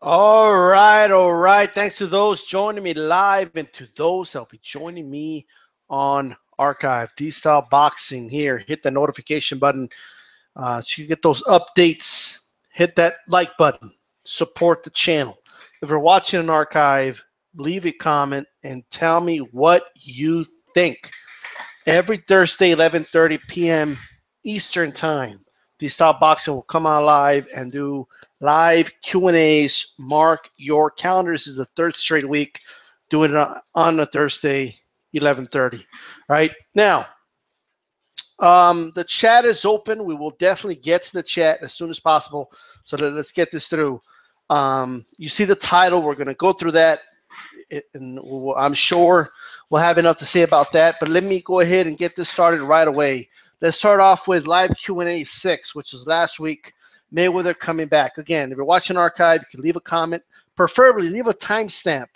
All right, all right. Thanks to those joining me live and to those that'll be joining me on archive. D-Style Boxing here. Hit the notification button so you get those updates. Hit that like button. Support the channel. If you're watching an archive, leave a comment and tell me what you think. Every Thursday, 11:30 p.m. Eastern Time, the Style Boxing will come on live and do live Q&As. Mark your calendars. This is the third straight week doing it on a Thursday, 11:30. Right now, the chat is open. We will definitely get to the chat as soon as possible. So let's get this through. You see the title. We're going to go through that, and I'm sure we'll have enough to say about that. But let me go ahead and get this started right away. Let's start off with live Q&A 6, which was last week. Mayweather coming back. Again, if you're watching archive, you can leave a comment. Preferably leave a timestamp.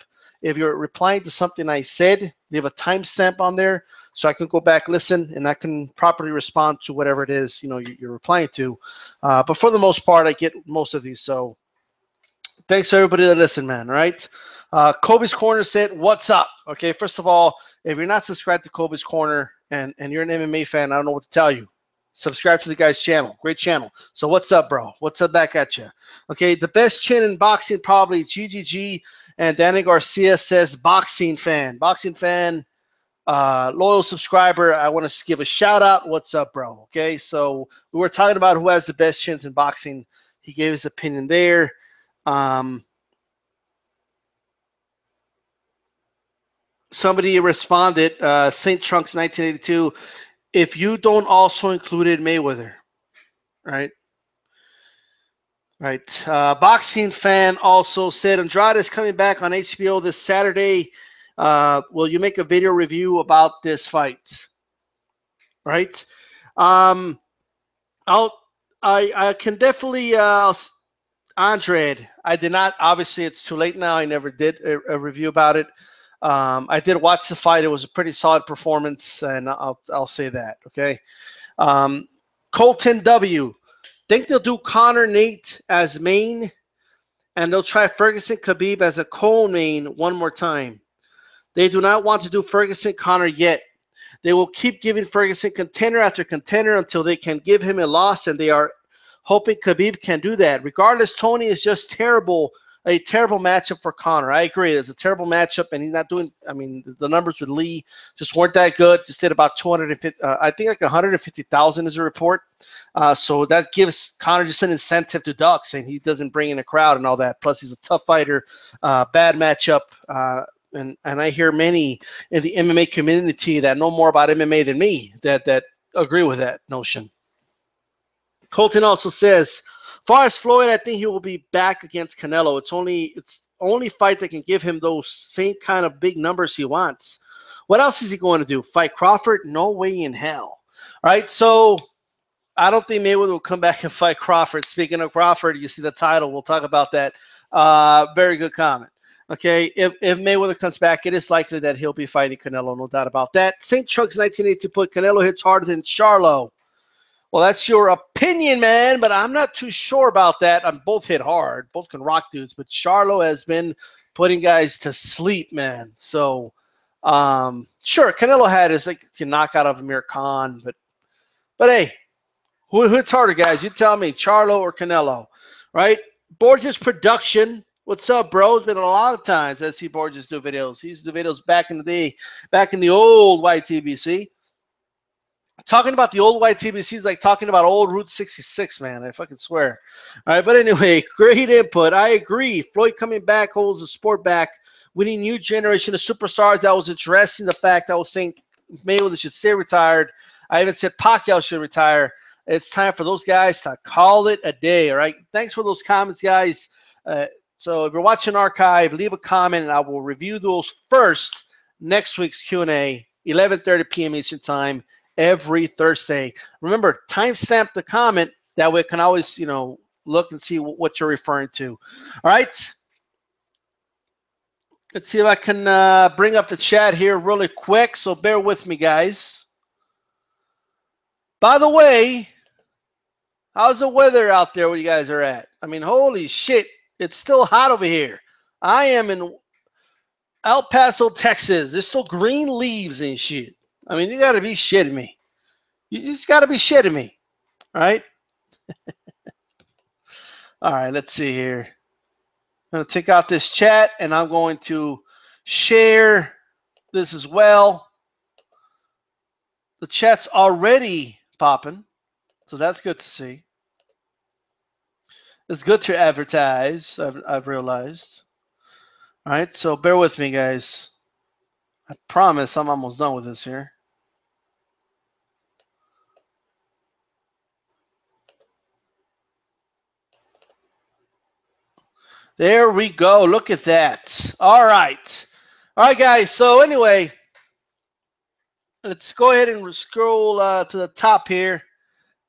If you're replying to something I said, leave a timestamp on there so I can go back, listen, and I can properly respond to whatever it is you're replying to. But for the most part, I get most of these. So thanks to everybody that listened, man. Right? Kobe's Corner said, "What's up?" Okay, first of all, if you're not subscribed to Kobe's Corner and you're an MMA fan, I don't know what to tell you. Subscribe to the guy's channel. Great channel. So what's up, bro? What's up back at you? Okay, the best chin in boxing probably GGG, and Danny Garcia says boxing fan. Boxing fan, loyal subscriber. I want to give a shout out. What's up, bro? Okay, so we were talking about who has the best chins in boxing. He gave his opinion there. Somebody responded, St. Trunks 1982, if you don't also included Mayweather, right? Right. Boxing fan also said Andrade is coming back on HBO this Saturday. Will you make a video review about this fight? Right. Um, I'll I can definitely Andrade. I did not. Obviously, it's too late now. I never did a review about it. I did watch the fight. It was a pretty solid performance, and I'll say that. Okay. Um, Colton W. Think they'll do Connor Nate as main, and they'll try Ferguson Khabib as a co-main one more time. They do not want to do Ferguson Connor yet. They will keep giving Ferguson contender after contender until they can give him a loss, and they are hoping Khabib can do that. Regardless, Tony is just terrible. A terrible matchup for Connor. I agree. It's a terrible matchup, and he's not doing. I mean, the numbers with Lee just weren't that good. Just did about 250. I think like 150,000 is a report. So that gives Connor just an incentive to duck, saying he doesn't bring in a crowd and all that. Plus, he's a tough fighter. Bad matchup. And I hear many in the MMA community that know more about MMA than me that agree with that notion. Colton also says, far as Floyd, I think he will be back against Canelo. It's only fight that can give him those same kind of big numbers he wants. What else is he going to do? Fight Crawford? No way in hell. All right, so I don't think Mayweather will come back and fight Crawford. Speaking of Crawford, you see the title. We'll talk about that. Very good comment. Okay, if Mayweather comes back, it is likely that he'll be fighting Canelo, no doubt about that. St. Chuck's 1982 put Canelo hits harder than Charlo. Well, that's your opinion, man, but I'm not too sure about that. Both hit hard. Both can rock dudes, but Charlo has been putting guys to sleep, man. So, sure, Canelo had his knockout of Amir Khan, but hey, who hits harder, guys? You tell me, Charlo or Canelo, right? Borges Production. What's up, bro? It's been a lot of times I see Borges do videos. He used to do videos back in the day, back in the old YTBC. Talking about the old YTBC is like talking about old Route 66, man. I fucking swear. All right, but anyway, great input. I agree. Floyd coming back holds the sport back. We need a new generation of superstars. That was addressing the fact I was saying Mayweather should stay retired. I even said Pacquiao should retire. It's time for those guys to call it a day, all right? Thanks for those comments, guys. So if you're watching archive, leave a comment, and I will review those first next week's Q&A, 11:30 p.m. Eastern Time, every Thursday. Remember, timestamp the comment. That way I can always, look and see what you're referring to. All right? Let's see if I can bring up the chat here really quick, so bear with me, guys. By the way, how's the weather out there where you guys are at? I mean, holy shit. It's still hot over here. I am in El Paso, Texas. There's still green leaves and shit. I mean, you got to be shitting me. You just got to be shitting me. All right? All right, let's see here. I'm going to take out this chat, and I'm going to share this as well. The chat's already popping, so that's good to see. It's good to advertise, I've realized. All right, so bear with me, guys. I promise I'm almost done with this here. There we go. Look at that. All right. All right, guys. So anyway, let's go ahead and scroll to the top here.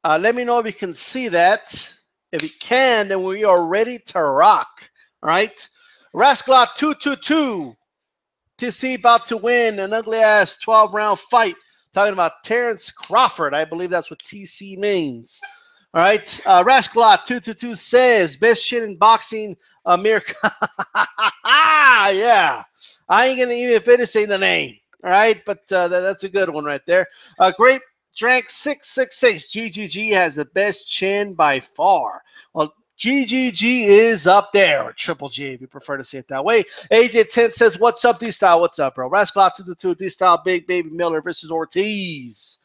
Let me know if you can see that. If you can, then we are ready to rock. All right. Rascalot 222. TC about to win an ugly-ass 12-round fight. Talking about Terrence Crawford. I believe that's what TC means. All right. Rascalot 222 says, best shit in boxing, America. Yeah. I ain't going to even finish saying the name. All right. But that's a good one right there. Great Drank 666. GGG has the best chin by far. Well, GGG is up there, or Triple G if you prefer to say it that way. AJ10 says, what's up, D-Style? What's up, bro? Rascal 222, D-Style, Big Baby Miller versus Ortiz.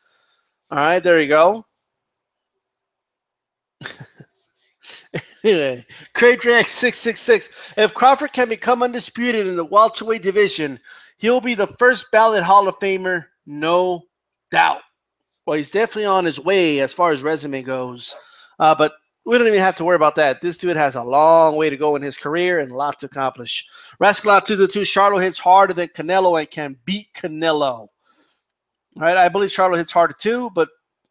All right, there you go. Anyway, Craig Drank 666. If Crawford can become undisputed in the welterweight division, he'll be the first ballot Hall of Famer, no doubt. Well, he's definitely on his way as far as resume goes, but we don't even have to worry about that. This dude has a long way to go in his career and a lot to accomplish. Rascalot 222, Charlo hits harder than Canelo and can beat Canelo. All right, I believe Charlo hits harder too, but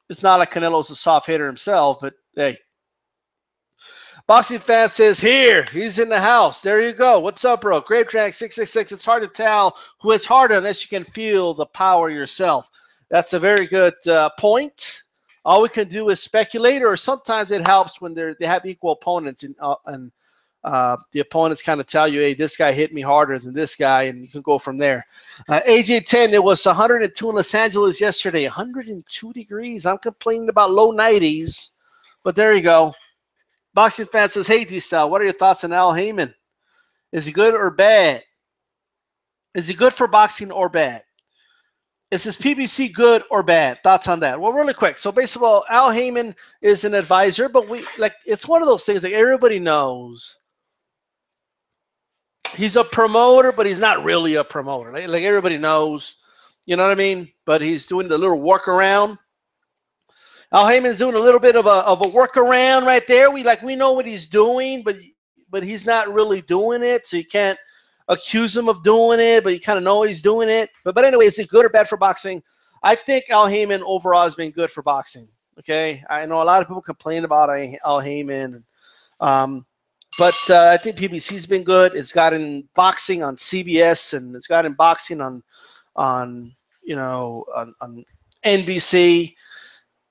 it's not like Canelo's a soft hitter himself, but hey. Boxing fan says, here, he's in the house. There you go. What's up, bro? Grape Track 666. It's hard to tell who hits harder unless you can feel the power yourself. That's a very good point. All we can do is speculate, or sometimes it helps when they have equal opponents, and the opponents kind of tell you, hey, this guy hit me harder than this guy, and you can go from there. AJ10, it was 102 in Los Angeles yesterday, 102 degrees. I'm complaining about low 90s, but there you go. Boxing fan says, hey, D-Style, what are your thoughts on Al Heyman? Is he good or bad? Is he good for boxing or bad? Is his PBC good or bad? Thoughts on that? Well, really quick. So basically, Al Heyman is an advisor, but it's one of those things like everybody knows. He's a promoter, but he's not really a promoter. Like everybody knows, you know what I mean? But he's doing the little workaround. Al Heyman's doing a little bit of a workaround right there. We know what he's doing, but he's not really doing it, so you can't accuse him of doing it, but you kind of know he's doing it. But anyway, is it good or bad for boxing? I think Al Heyman overall has been good for boxing. Okay, I know a lot of people complain about Al Heyman, but I think PBC's been good. It's gotten boxing on CBS, and it's gotten boxing on NBC,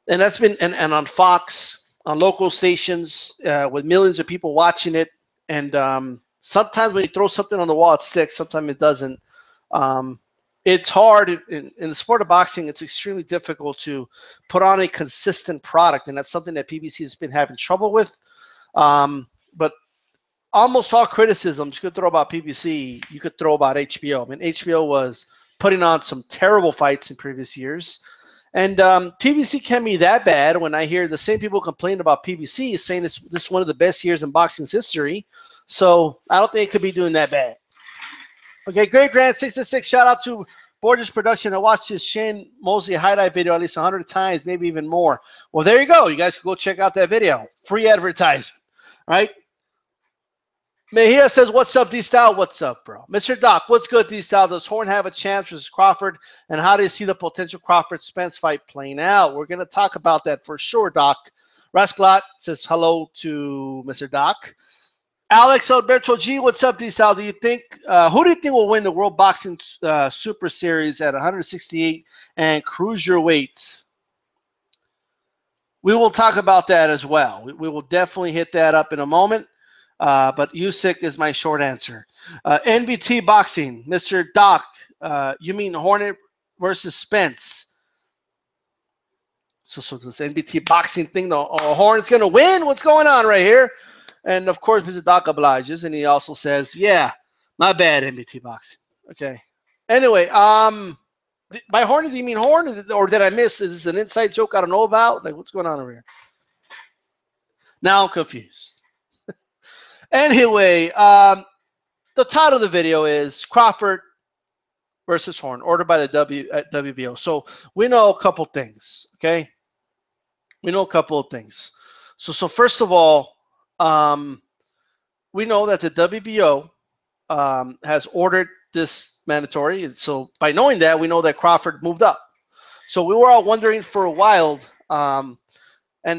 and that's been and on Fox, on local stations with millions of people watching it. And sometimes when you throw something on the wall, it sticks. Sometimes it doesn't. It's hard in the sport of boxing. It's extremely difficult to put on a consistent product, and that's something that PBC has been having trouble with. But almost all criticisms you could throw about PBC, you could throw about HBO. I mean, HBO was putting on some terrible fights in previous years. And PBC can be that bad when I hear the same people complain about PBC saying this is one of the best years in boxing's history. So I don't think it could be doing that bad. Okay, Great Grand 66. Shout out to Borges Production. I watched his Shane Mosley highlight video at least 100 times, maybe even more. Well, there you go. You guys can go check out that video. Free advertisement. All right. Mejia says, what's up, D-Style? What's up, bro? Mr. Doc, what's good, D-Style? Does Horn have a chance versus Crawford? And how do you see the potential Crawford-Spence fight playing out? We're going to talk about that for sure, Doc. Rascalot says hello to Mr. Doc. Alex Alberto G, what's up, D-Style? Do you think who do you think will win the World Boxing Super Series at 168 and cruiserweight? We will talk about that as well. We will definitely hit that up in a moment. But Usyk is my short answer. NBT Boxing, Mr. Doc, you mean Hornet versus Spence? So this NBT Boxing thing, the Hornet's going to win? What's going on right here? And, of course, Mr. Doc obliges, and he also says, yeah, my bad, NBT Boxing. Okay. Anyway, by Hornet, do you mean Horn, or did I miss? Is this an inside joke I don't know about? Like, what's going on over here? Now I'm confused. Anyway, the title of the video is Crawford versus Horn, ordered by the WBO. So we know a couple things, okay? We know a couple of things. So first of all, we know that the WBO has ordered this mandatory. And so by knowing that, we know that Crawford moved up. So we were all wondering for a while. And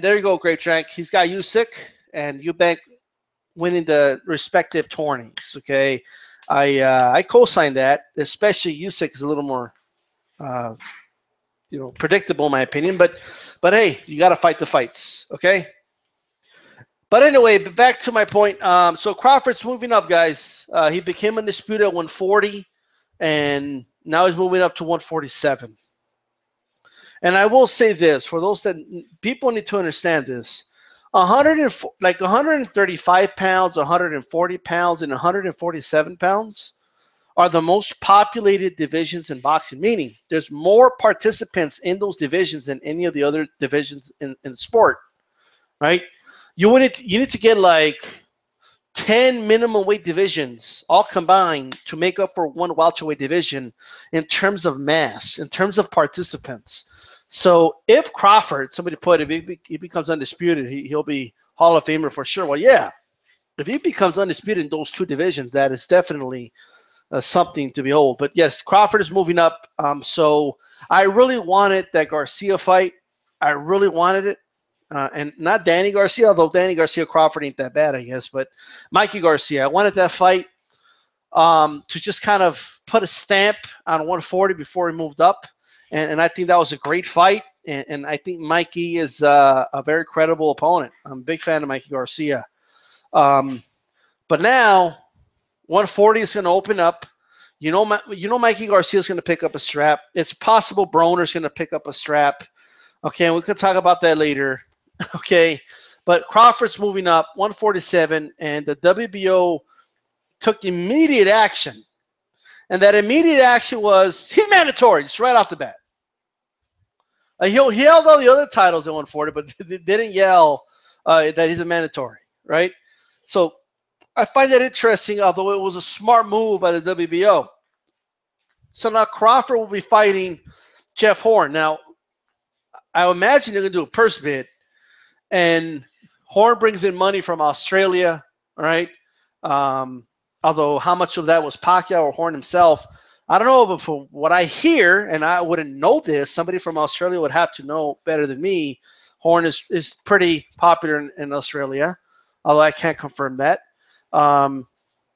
there you go, Great Drank. He's got Usyk and Eubank winning the respective tourneys. Okay, I co-signed that. Especially Usyk is a little more, predictable in my opinion. But hey, you got to fight the fights. Okay. But anyway, back to my point. So Crawford's moving up, guys. He became undisputed at 140, and now he's moving up to 147. And I will say this, for those that people need to understand this, 135 pounds, 140 pounds, and 147 pounds are the most populated divisions in boxing, meaning there's more participants in those divisions than any of the other divisions in sport, right? You need to get like 10 minimum weight divisions all combined to make up for one welterweight division in terms of mass, in terms of participants. So if Crawford, somebody put, if he becomes undisputed, he'll be Hall of Famer for sure. Well, yeah, if he becomes undisputed in those two divisions, that is definitely something to behold. But yes, Crawford is moving up. So I really wanted that Garcia fight. I really wanted it. And not Danny Garcia, although Danny Garcia Crawford ain't that bad, I guess. But Mikey Garcia, I wanted that fight to just kind of put a stamp on 140 before he moved up. And I think that was a great fight. And I think Mikey is a very credible opponent. I'm a big fan of Mikey Garcia. But now 140 is going to open up. You know Mikey Garcia is going to pick up a strap. It's possible Broner's going to pick up a strap. Okay, and we could talk about that later. Okay, but Crawford's moving up 147, and the WBO took immediate action. And that immediate action was he's mandatory, just right off the bat. He held all the other titles at 140, but they didn't yell that he's a mandatory, right? So I find that interesting, although it was a smart move by the WBO. So now Crawford will be fighting Jeff Horn. Now, I imagine they're going to do a purse bid, and Horn brings in money from Australia, right? Although how much of that was Pacquiao or Horn himself, I don't know. But from what I hear, and I wouldn't know this, somebody from Australia would have to know better than me. Horn is pretty popular in Australia, although I can't confirm that.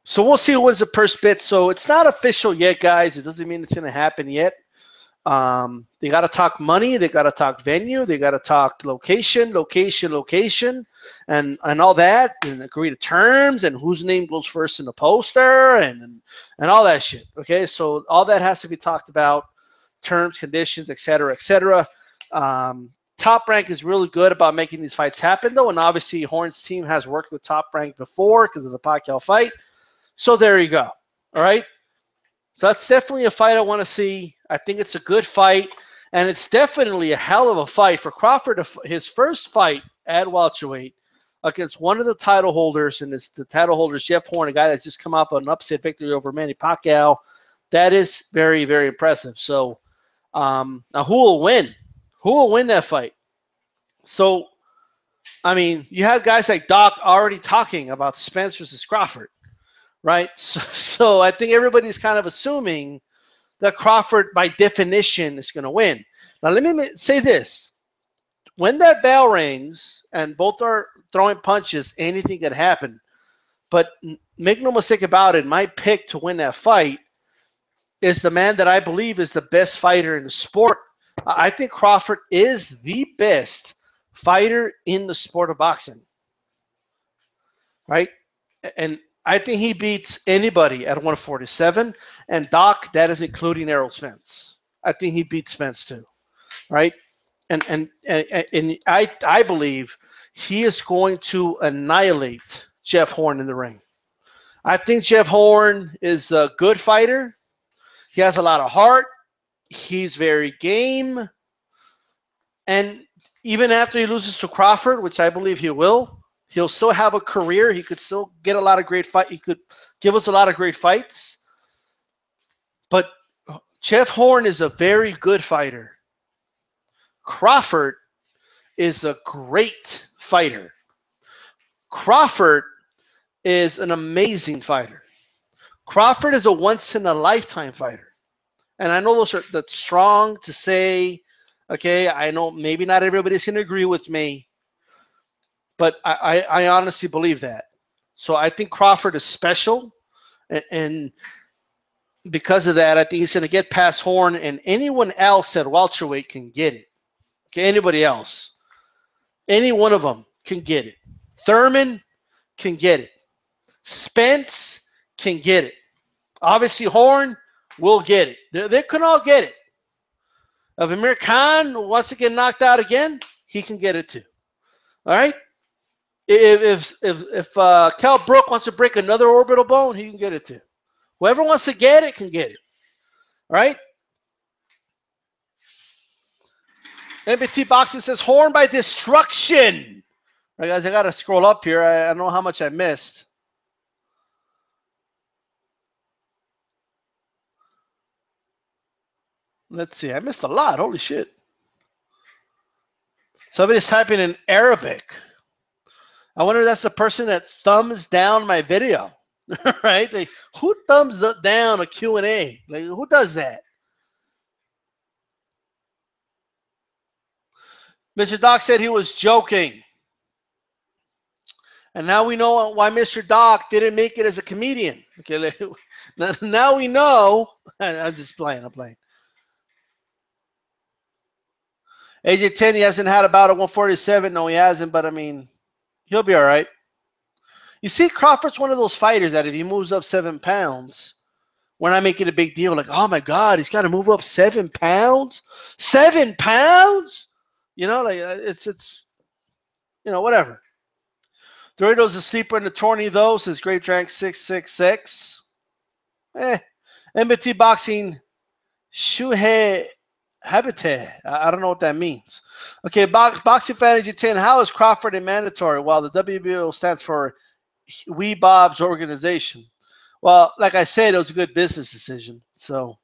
So we'll see who wins the purse bid. So it's not official yet, guys. It doesn't mean it's going to happen yet. They got to talk money. They got to talk venue. They got to talk location, and all that, and agree to terms and whose name goes first in the poster and all that shit. Okay, so all that has to be talked about, terms, conditions, etc., etc. Top Rank is really good about making these fights happen, though, and obviously Horn's team has worked with Top Rank before because of the Pacquiao fight. So there you go. All right. So that's definitely a fight I want to see. I think it's a good fight, and it's definitely a hell of a fight for Crawford. His first fight at welterweight against one of the title holders, and it's the title holder is Jeff Horn, a guy that's just come off an upset victory over Manny Pacquiao. That is very, very impressive. So now who will win? Who will win that fight? So, I mean, you have guys like Doc already talking about Spence versus Crawford, right? So I think everybody's kind of assuming that Crawford, by definition, is going to win. Now, let me say this. When that bell rings and both are throwing punches, anything can happen. But make no mistake about it, my pick to win that fight is the man that I believe is the best fighter in the sport. I think Crawford is the best fighter in the sport of boxing, right? And I think he beats anybody at 147. And Doc, that is including Errol Spence. I think he beats Spence too, right? And I believe he is going to annihilate Jeff Horn in the ring. I think Jeff Horn is a good fighter. He has a lot of heart. He's very game. And even after he loses to Crawford, which I believe he will, he'll still have a career. He could still get a lot of great fights. He could give us a lot of great fights. But Jeff Horn is a very good fighter. Crawford is a great fighter. Crawford is an amazing fighter. Crawford is a once-in-a-lifetime fighter. And I know that's strong to say. Okay, I know maybe not everybody's going to agree with me, but I honestly believe that. So I think Crawford is special, and because of that, I think he's going to get past Horn, and anyone else at welterweight can get it. Okay, anybody else, any one of them can get it. Thurman can get it. Spence can get it. Obviously, Horn will get it. They can all get it. If Amir Khan wants to get knocked out again, he can get it too. All right. If Cal Brook wants to break another orbital bone, he can get it too. Whoever wants to get it can get it. All right. MBT Boxing says Horn by destruction. All right, guys, I got to scroll up here. I don't know how much I missed. Let's see. I missed a lot. Holy shit. Somebody's typing in Arabic. I wonder if that's the person that thumbs down my video. Right? Like, who thumbs down a Q&A? Like, who does that? Mr. Doc said he was joking. And now we know why Mr. Doc didn't make it as a comedian. Okay, now we know. I'm just playing. I'm playing. AJ 10, he hasn't had about a 147. No, he hasn't, but I mean, he'll be all right. You see, Crawford's one of those fighters that if he moves up 7 pounds, we're not making a big deal. Like, oh my God, he's got to move up 7 pounds? 7 pounds? You know, like it's whatever. Doritos a sleeper in the tourney, though, says Grape Drank 666. MBT Boxing, Shuhei Habitat. I don't know what that means. Okay, Boxing Fantasy 10. How is Crawford a mandatory? Well, the WBO stands for Wee Bob's organization. Well, like I said, it was a good business decision. So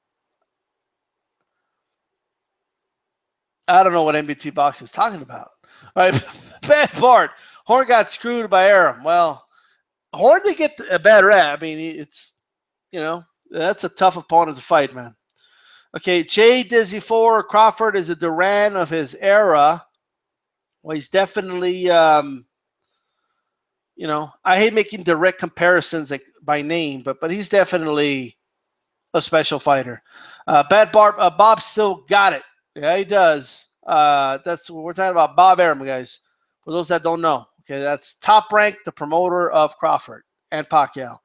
I don't know what MBT Boxing is talking about. All right, bad part. Horn got screwed by Aram. Well, Horn did get a bad rap. I mean, it's, that's a tough opponent to fight, man. Okay, Jay Dizzy 4, Crawford is a Duran of his era. Well, he's definitely, I hate making direct comparisons like by name, but he's definitely a special fighter. Bob still got it. Yeah, he does. That's what we're talking about. Bob Arum, guys. For those that don't know, okay, that's Top Rank, the promoter of Crawford and Pacquiao.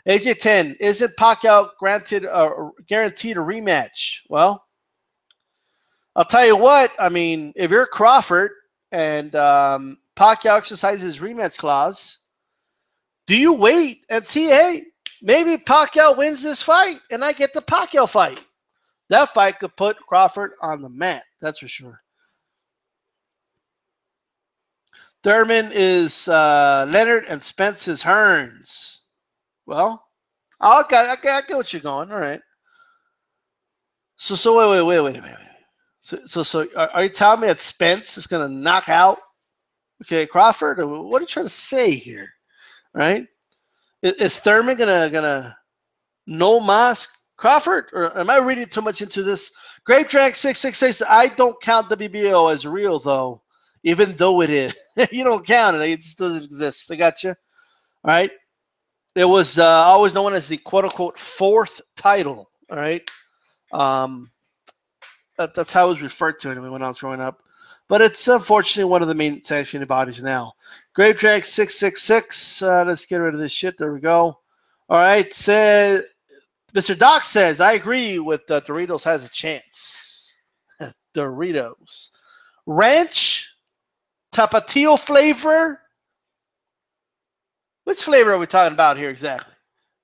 AJ 10, isn't Pacquiao guaranteed a rematch? Well, I'll tell you what. I mean, if you're Crawford and Pacquiao exercises his rematch clause, do you wait and see, hey, maybe Pacquiao wins this fight and I get the Pacquiao fight? That fight could put Crawford on the mat. That's for sure. Thurman is Leonard and Spence is Hearns. Well, I get what you're going. All right. So wait. So are you telling me that Spence is going to knock out, okay, Crawford? Or what are you trying to say here? Right? Is Thurman gonna no mask Crawford? Or am I reading too much into this? Grape Drank 666. I don't count WBO as real though, even though it is. You don't count it. It just doesn't exist. I got you. All right. It was always known as the quote-unquote fourth title, all right? That's how it was referred to when I was growing up. But it's unfortunately one of the main sanctioning bodies now. Grave Drag 666. Let's get rid of this shit. There we go. All right. Says Mr. Doc says, I agree with Doritos has a chance. Doritos. Ranch? Tapatio flavor? Which flavor are we talking about here exactly?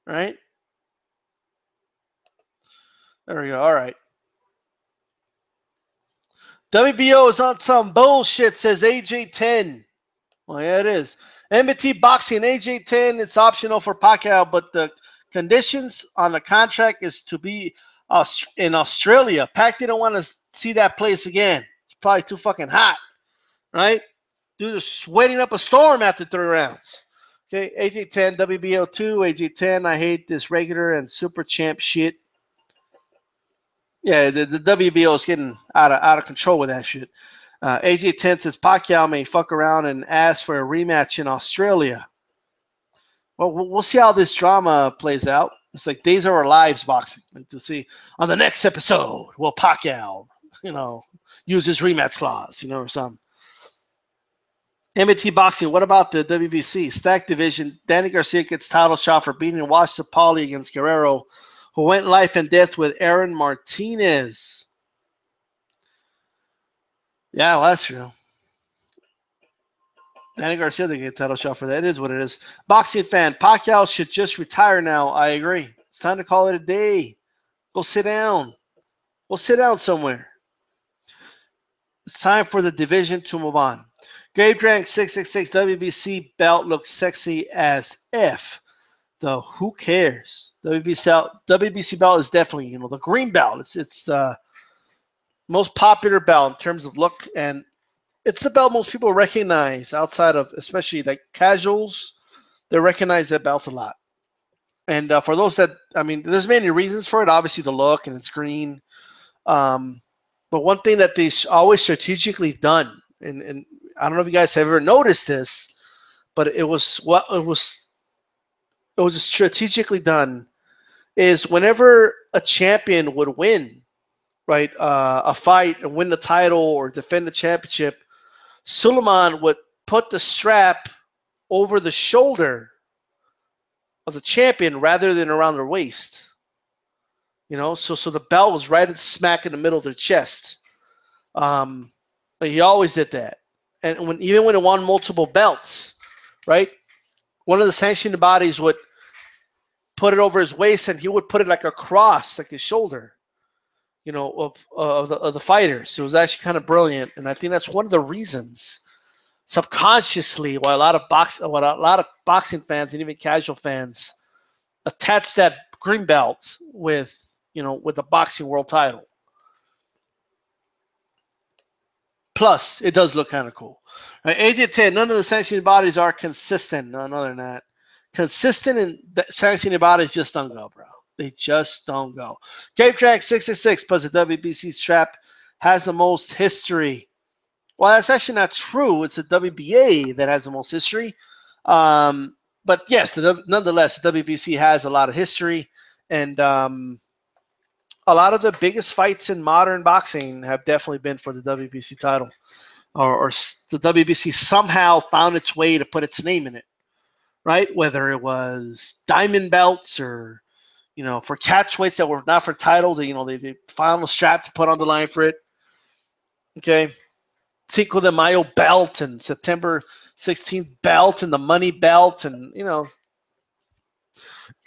Right? There we go. All right. WBO is on some bullshit, says AJ10. Well, yeah, it is. MBT Boxing, AJ10, it's optional for Pacquiao, but the conditions on the contract is to be in Australia. Pac didn't want to see that place again. It's probably too fucking hot, right? Dude is sweating up a storm after 3 rounds. Okay, AJ10, WBO 2, AJ10, I hate this regular and super champ shit. Yeah, the WBO is getting out of control with that shit. AJ10 says Pacquiao may fuck around and ask for a rematch in Australia. Well, we'll see how this drama plays out. It's like Days of Our Lives boxing. Like to see on the next episode, will Pacquiao, use his rematch clause, or something. MBT Boxing, what about the WBC? Stack division, Danny Garcia gets title shot for beating Washington Paulie against Guerrero, who went life and death with Aaron Martinez. Yeah, well, that's true. Danny Garcia didn't get a title shot for that. It is what it is. Boxing fan, Pacquiao should just retire now. I agree. It's time to call it a day. Go sit down. Go sit down somewhere. It's time for the division to move on. Grave Drank 666 WBC belt looks sexy as F. Though who cares? WBC belt is definitely, the green belt. It's the most popular belt in terms of look, and it's the belt most people recognize outside of, especially like casuals. They recognize that belt a lot. And for those that, there's many reasons for it. Obviously, the look and it's green. But one thing that they always strategically done, and I don't know if you guys have ever noticed this, but it was strategically done, is whenever a champion would win, right, a fight and win the title or defend the championship, Suleiman would put the strap over the shoulder of the champion rather than around their waist. So the belt was right smack in the middle of their chest. He always did that. And even when he won multiple belts, right, one of the sanctioning bodies would put it over his waist, and he would put it like across, like his shoulder, of the fighters. It was actually kind of brilliant, and I think that's one of the reasons, subconsciously, why a lot of boxing fans and even casual fans attach that green belt with the boxing world title. Plus, it does look kind of cool. Right, AJ10, none of the sanctioning bodies are consistent. None other than that. Consistent in sanctioning bodies just don't go, bro. They just don't go. Cape Track 666 plus the WBC strap has the most history. Well, that's actually not true. It's the WBA that has the most history. But yes, nonetheless, the WBC has a lot of history. And a lot of the biggest fights in modern boxing have definitely been for the WBC title. Or the WBC somehow found its way to put its name in it, right? Whether it was diamond belts or, for catchweights that were not for title, they found a strap to put on the line for it. Okay. Cinco de Mayo belt and September 16th belt and the money belt and,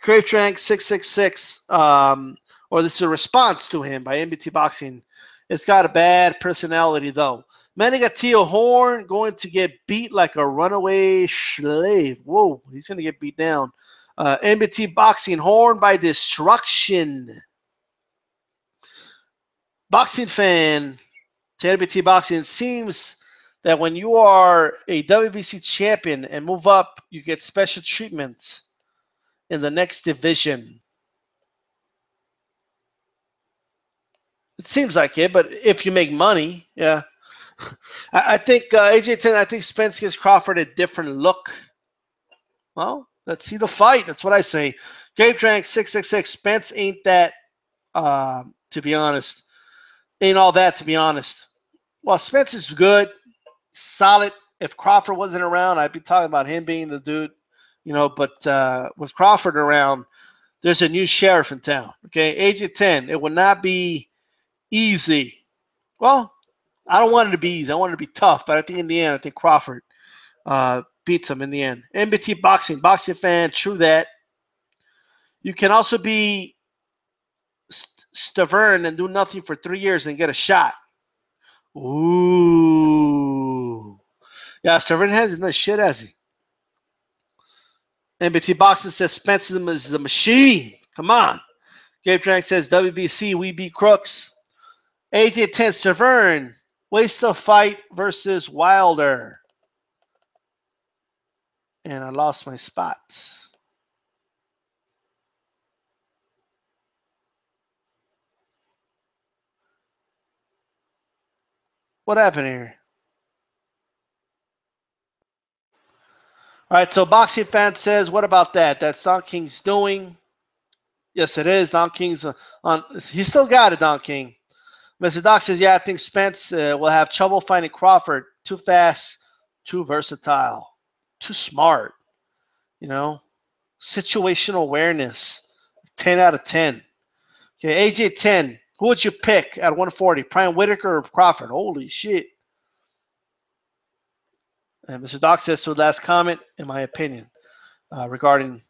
Crave Trank 666, or this is a response to him by MBT Boxing. It's got a bad personality, though. Manigatillo Horn going to get beat like a runaway slave. Whoa, he's going to get beat down. MBT Boxing Horn by destruction. Boxing fan, to MBT Boxing, it seems that when you are a WBC champion and move up, you get special treatment in the next division. It seems like it, but if you make money, yeah. I think AJ10, I think Spence gives Crawford a different look. Well, let's see the fight. That's what I say. Gabe Trank 666. Spence ain't that, to be honest. Ain't all that, to be honest. Well, Spence is good, solid. If Crawford wasn't around, I'd be talking about him being the dude, you know. But with Crawford around, there's a new sheriff in town. Okay, age of 10. It will not be easy. Well, I don't want it to be easy. I want it to be tough. But I think in the end, I think Crawford beats him in the end. MBT Boxing, boxing fan, true that. You can also be Stavern and do nothing for 3 years and get a shot. Ooh. Yeah, Stavern hasn't done shit, has he? MBT Boxing says Spence is a machine. Come on. Gabe Drank says WBC, we beat Crooks. AJ 10, Severn, waste of fight versus Wilder. And I lost my spot. What happened here? All right, so Boxing Fan says, what about that? That's Don King's doing. Yes, it is. Don King's on. He still got it, Don King. Mr. Doc says, yeah, I think Spence will have trouble finding Crawford. Too fast, too versatile, too smart. You know, situational awareness. 10 out of 10. Okay, AJ 10. Who would you pick at 140? Brian Whitaker or Crawford? Holy shit. And Mr. Doc says, to the last comment, in my opinion, regarding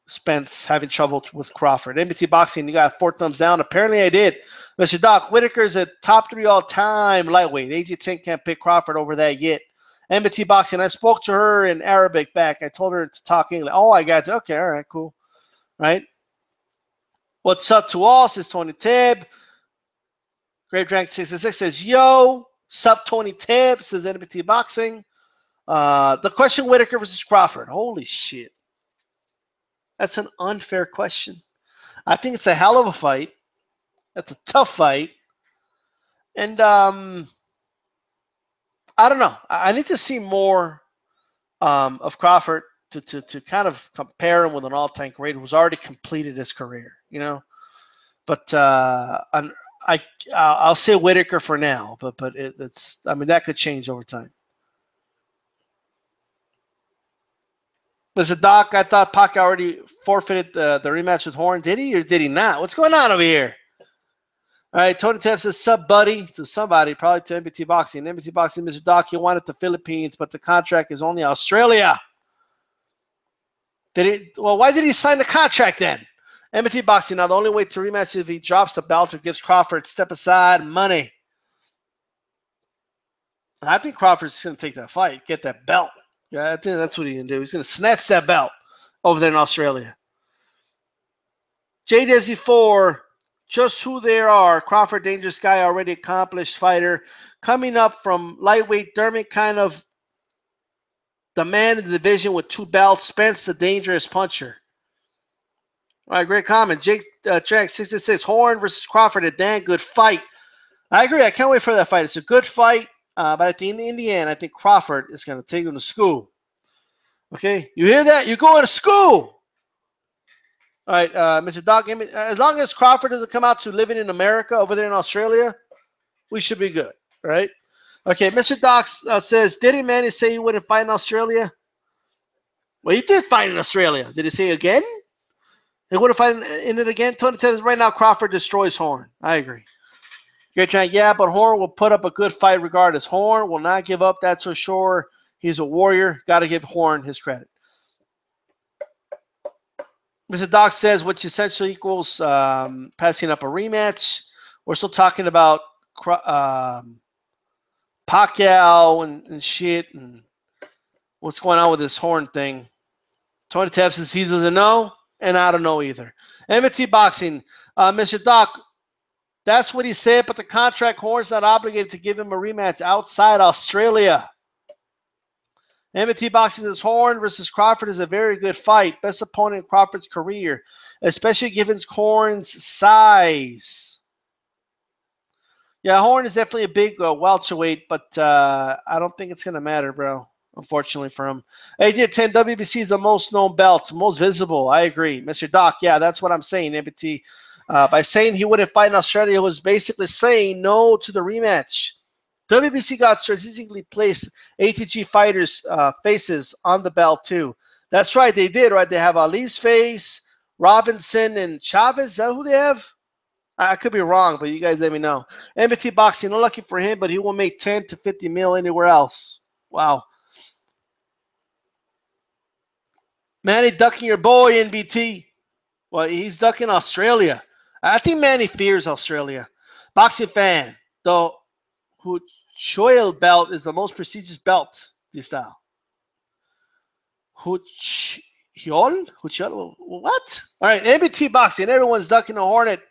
Spence having trouble with Crawford. MBT Boxing, you got 4 thumbs down. Apparently I did. Mr. Doc, Whitaker's a top 3 all-time lightweight. AJ 10 can't pick Crawford over that yet. MBT Boxing, I spoke to her in Arabic back. I told her to talk English. Oh, I got it. Okay, all right, cool. Right? What's up to all, says Tony Tibb. Grave Drank 66 says, yo, sup Tony Tibb, says NBT Boxing. The question, Whitaker versus Crawford. Holy shit. That's an unfair question. I think it's a hell of a fight. That's a tough fight. And I don't know. I need to see more of Crawford to kind of compare him with an all-time great who's already completed his career, you know. But I'll say Whitaker for now. But it's, I mean, that could change over time. Mr. Doc, I thought Pac already forfeited the rematch with Horn. Did he or did he not? What's going on over here? All right, Tony Tapp says, sub buddy to somebody, probably to MBT Boxing. MBT Boxing, Mr. Doc, he wanted the Philippines, but the contract is only Australia. Well, why did he sign the contract then? MBT Boxing, now the only way to rematch is if he drops the belt or gives Crawford step aside money. I think Crawford's going to take that fight, get that belt. Yeah, I think that's what he's going to do. He's going to snatch that belt over there in Australia. J Desi 4, just who they are. Crawford, dangerous guy, already accomplished fighter. Coming up from lightweight, Dermot kind of the man in the division with 2 belts. Spence, the dangerous puncher. All right, great comment. Jake Track 66, Horn versus Crawford, a damn good fight. I agree. I can't wait for that fight. It's a good fight. But at the end, I think Crawford is going to take him to school. Okay? You hear that? You're going to school. All right, Mr. Doc, as long as Crawford doesn't come out to living in America over there in Australia, we should be good. All right? Okay, Mr. Doc says, didn't Manny say he wouldn't fight in Australia? Well, he did fight in Australia. Did he say again? He wouldn't fight in it again? Tony says, right now, Crawford destroys Horn. I agree. Great trying, yeah, but Horn will put up a good fight regardless. Horn will not give up, that's for sure. He's a warrior. Got to give Horn his credit. Mr. Doc says, which essentially equals passing up a rematch. We're still talking about Pacquiao and shit and what's going on with this Horn thing. Tony Tapp says he doesn't know, and I don't know either. MT Boxing, Mr. Doc, that's what he said, but the contract, Horn's not obligated to give him a rematch outside Australia. MT Boxing says Horn versus Crawford is a very good fight. Best opponent in Crawford's career, especially given Horn's size. Yeah, Horn is definitely a big welterweight, but I don't think it's going to matter, bro, unfortunately for him. AJ 10 WBC is the most known belt, most visible. I agree. Mr. Doc, yeah, that's what I'm saying, MT. By saying he wouldn't fight in Australia, he was basically saying no to the rematch. WBC got strategically placed ATG fighters' faces on the belt too. That's right, they did, right? They have Ali's face, Robinson, and Chavez. Is that who they have? I could be wrong, but you guys let me know. NBT Boxing, no lucky for him, but he will make 10 to 50 mil anywhere else. Wow. Manny ducking your boy, NBT. Well, he's ducking Australia. I think Manny fears Australia. Boxing fan, the Huchoil belt is the most prestigious belt, this style. Huchoil? What? All right, NBT Boxing. Everyone's ducking the Hornet.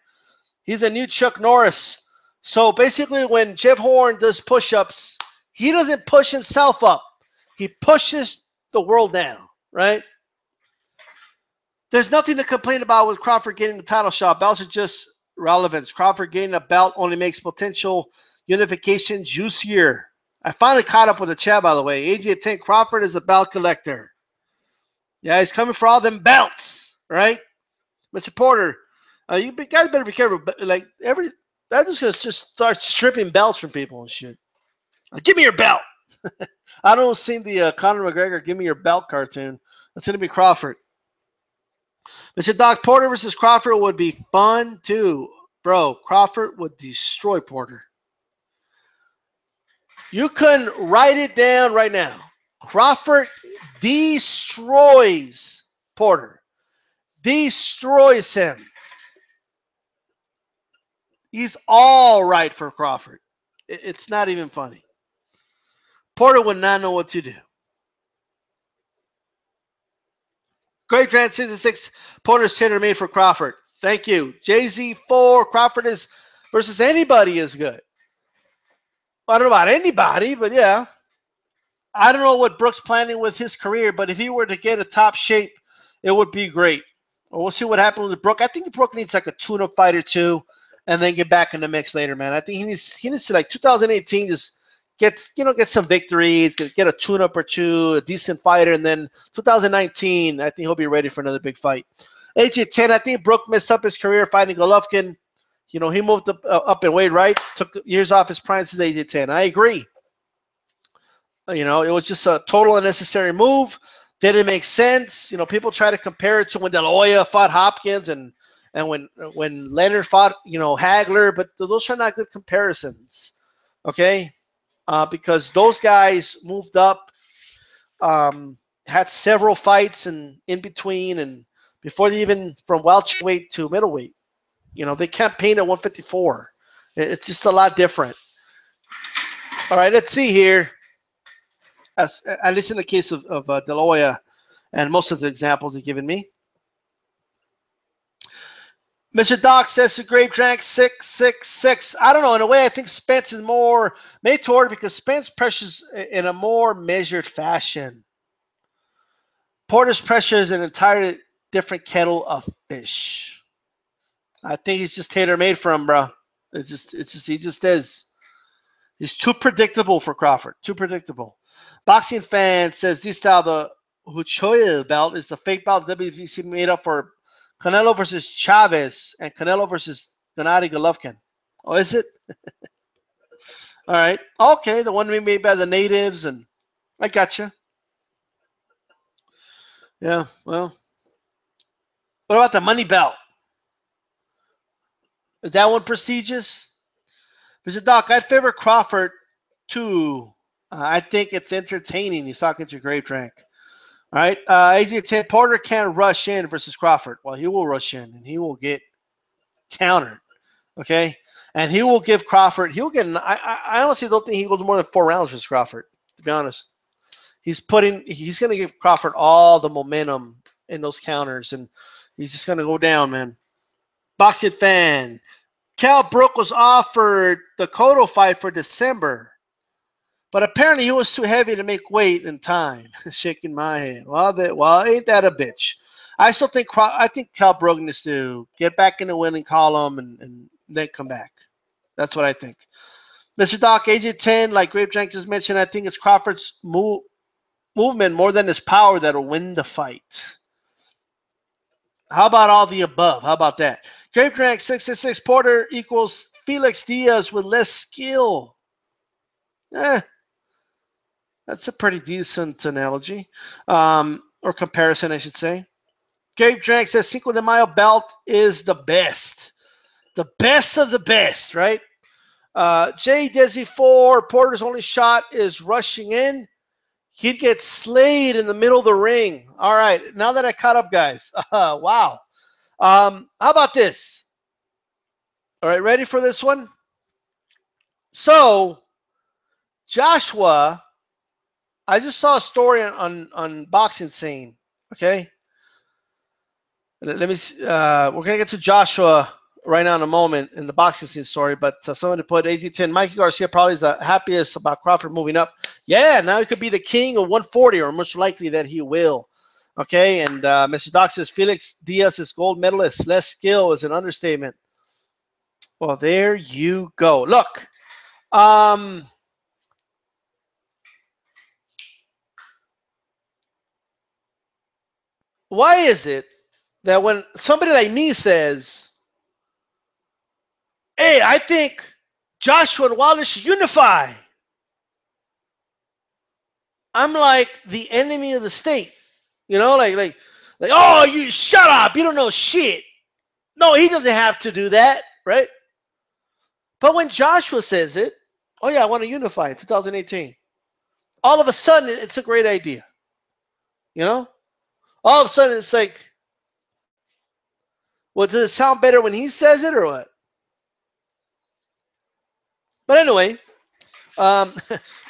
He's a new Chuck Norris. So basically, when Jeff Horn does push-ups, he doesn't push himself up. He pushes the world down, right? There's nothing to complain about with Crawford getting the title shot. Belts are just relevance. Crawford getting a belt only makes potential unification juicier. I finally caught up with the chat, by the way. AJ10 Crawford is a belt collector. Yeah, he's coming for all them belts, right? Mr. Porter, you guys better be careful. Like I'm just gonna just start stripping belts from people and shit. Give me your belt. I don't see the Conor McGregor "Give me your belt" cartoon. That's gonna be Crawford. Mr. Doc, Porter versus Crawford would be fun too, bro. Crawford would destroy Porter. You can write it down right now. Crawford destroys Porter. Destroys him. He's all right for Crawford. It's not even funny. Porter would not know what to do. Great Trans 66. Porter's tailor-made for Crawford. Thank you. JZ4. Crawford is versus anybody is good. I don't know about anybody, but yeah. I don't know what Brooks planning with his career, but if he were to get a top shape, it would be great. Well, we'll see what happens with Brook. I think Brook needs like a tune-up fight or two, and then get back in the mix later, man. I think he needs to like 2018 just get some victories, get a tune-up or two, a decent fighter, and then 2019, I think he'll be ready for another big fight. AJ10, I think Brook messed up his career fighting Golovkin. He moved up in weight, right? Took years off his prime since AJ10. I agree. It was just a total unnecessary move. Didn't make sense. People try to compare it to when De La Hoya fought Hopkins and when Leonard fought, Hagler, but those are not good comparisons, okay? Because those guys moved up, had several fights in between, and before they even from welterweight to middleweight. They campaigned at 154. It's just a lot different. All right, let's see here. At least in the case of De La Hoya and most of the examples they've given me. Mr. Doc says the Grape Drank 666. I don't know. In a way, I think Spence is more made toward because Spence pressures in a more measured fashion. Porter's pressure is an entirely different kettle of fish. I think he's just tailor-made for him, bro. He just is. He's too predictable for Crawford. Too predictable. Boxing fan says this style, the Huchoil belt is the fake belt WBC made up for Canelo versus Chavez and Canelo versus Gennady Golovkin. Oh, is it? All right. Okay, the one made by the natives, and I gotcha. Yeah, well. What about the money belt? Is that one prestigious? Mr. Doc, I'd favor Crawford too. I think it's entertaining. He's talking to Grape Drank. All right. AJ10 Porter can't rush in versus Crawford. Well, he will rush in and he will get countered. Okay. And he will give Crawford, I honestly don't think he goes more than 4 rounds versus Crawford, to be honest. He's going to give Crawford all the momentum in those counters, and he's just going to go down, man. Boxing fan. Cal Brook was offered the Cotto fight for December, but apparently he was too heavy to make weight in time. Shaking my head. Well, ain't that a bitch? I think Cal Brook needs to get back in the winning column and then come back. That's what I think. Mr. Doc, AJ10, like Grape Drank just mentioned, I think it's Crawford's movement more than his power that'll win the fight. How about all the above? How about that? Grape Drank 666 Porter equals Felix Diaz with less skill. That's a pretty decent analogy, or comparison, I should say. Gabe Drank says Cinco de Mayo belt is the best. The best of the best, right? Jay Desi 4, Porter's only shot is rushing in. He'd get slayed in the middle of the ring. All right, now that I caught up, guys. Wow. How about this? All right, ready for this one? So, Joshua, I just saw a story on Boxing Scene, okay? Let me. We're gonna get to Joshua right now in a moment in the Boxing Scene story, but somebody put AG10. Mikey Garcia probably is the happiest about Crawford moving up. Yeah, now he could be the king of 140, or much likely that he will. Okay, and Mr. Doc says Felix Diaz is gold medalist. Less skill is an understatement. Well, there you go. Look, why is it that when somebody like me says, hey, I think Joshua and Wilder should unify, I'm like the enemy of the state. You know, like, oh, you shut up. You don't know shit. No, he doesn't have to do that, right? But when Joshua says it, oh yeah, I want to unify in 2018. All of a sudden, it's a great idea. You know? All of a sudden, it's like, well, does it sound better when he says it or what? But anyway,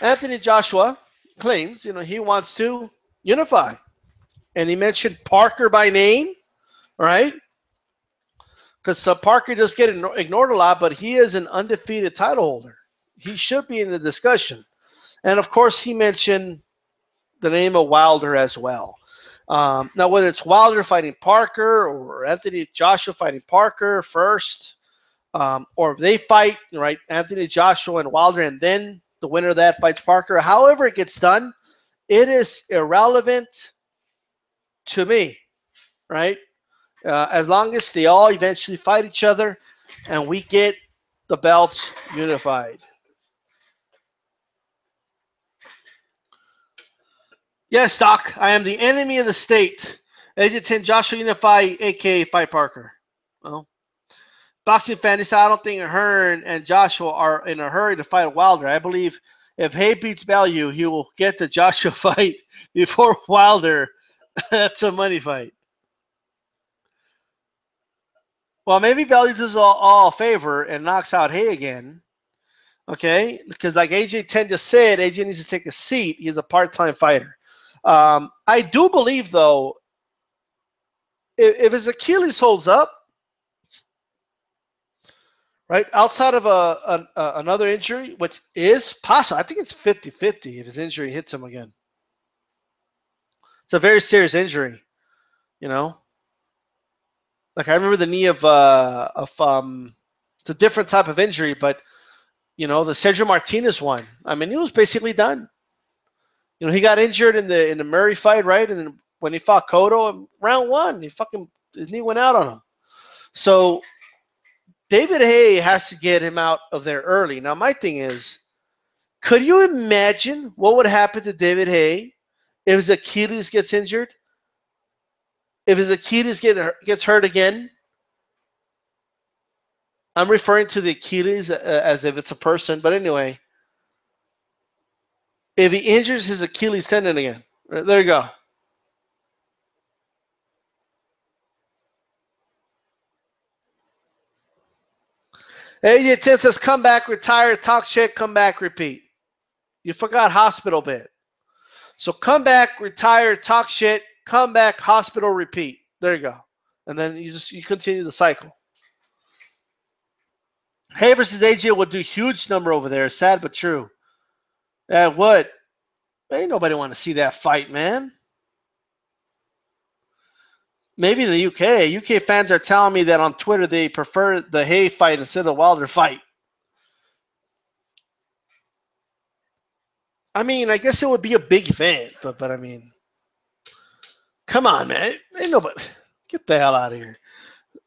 Anthony Joshua claims, he wants to unify. And he mentioned Parker by name, right? Because Parker does get ignored a lot, but he is an undefeated title holder. He should be in the discussion. And, of course, he mentioned the name of Wilder as well. Now, whether it's Wilder fighting Parker or Anthony Joshua fighting Parker first, or if they fight, right, Anthony Joshua and Wilder, and then the winner of that fights Parker, however it gets done, it is irrelevant to me, right? As long as they all eventually fight each other and we get the belts unified. Yes, Doc, I am the enemy of the state. Agent 10, Joshua Unify, a.k.a. Fight Parker. Well, Boxing fan, I don't think Hearn and Joshua are in a hurry to fight Wilder. I believe if Hay beats Bellew, he will get the Joshua fight before Wilder. That's a money fight. Well, maybe Bellew does all a favor and knocks out Hay again. Okay? Because like AJ10 just said, AJ needs to take a seat. He's a part-time fighter. I do believe, though, if his Achilles holds up, right, outside of another injury, which is possible, I think it's 50-50 if his injury hits him again. It's a very serious injury, Like I remember the knee of it's a different type of injury, but the Sergio Martinez one. I mean, he was basically done. He got injured in the Murray fight, right? And then when he fought Cotto in round 1, his knee went out on him. So David Hay has to get him out of there early. Now, my thing is, could you imagine what would happen to David Hay if his Achilles gets injured? If his Achilles gets hurt again? I'm referring to the Achilles as if it's a person, but anyway. If he injures his Achilles tendon again, there you go. AJ10 says, come back, retire, talk shit, come back, repeat. You forgot hospital bit. So come back, retire, talk shit, come back, hospital, repeat. There you go. And then you continue the cycle. Hay versus AJ would do huge number over there. Sad but true. That would. Ain't nobody want to see that fight, man. Maybe in the UK. UK fans are telling me that on Twitter they prefer the Hay fight instead of the Wilder fight. I mean, I guess it would be a big event, but I mean, come on, man. Ain't nobody. Get the hell out of here.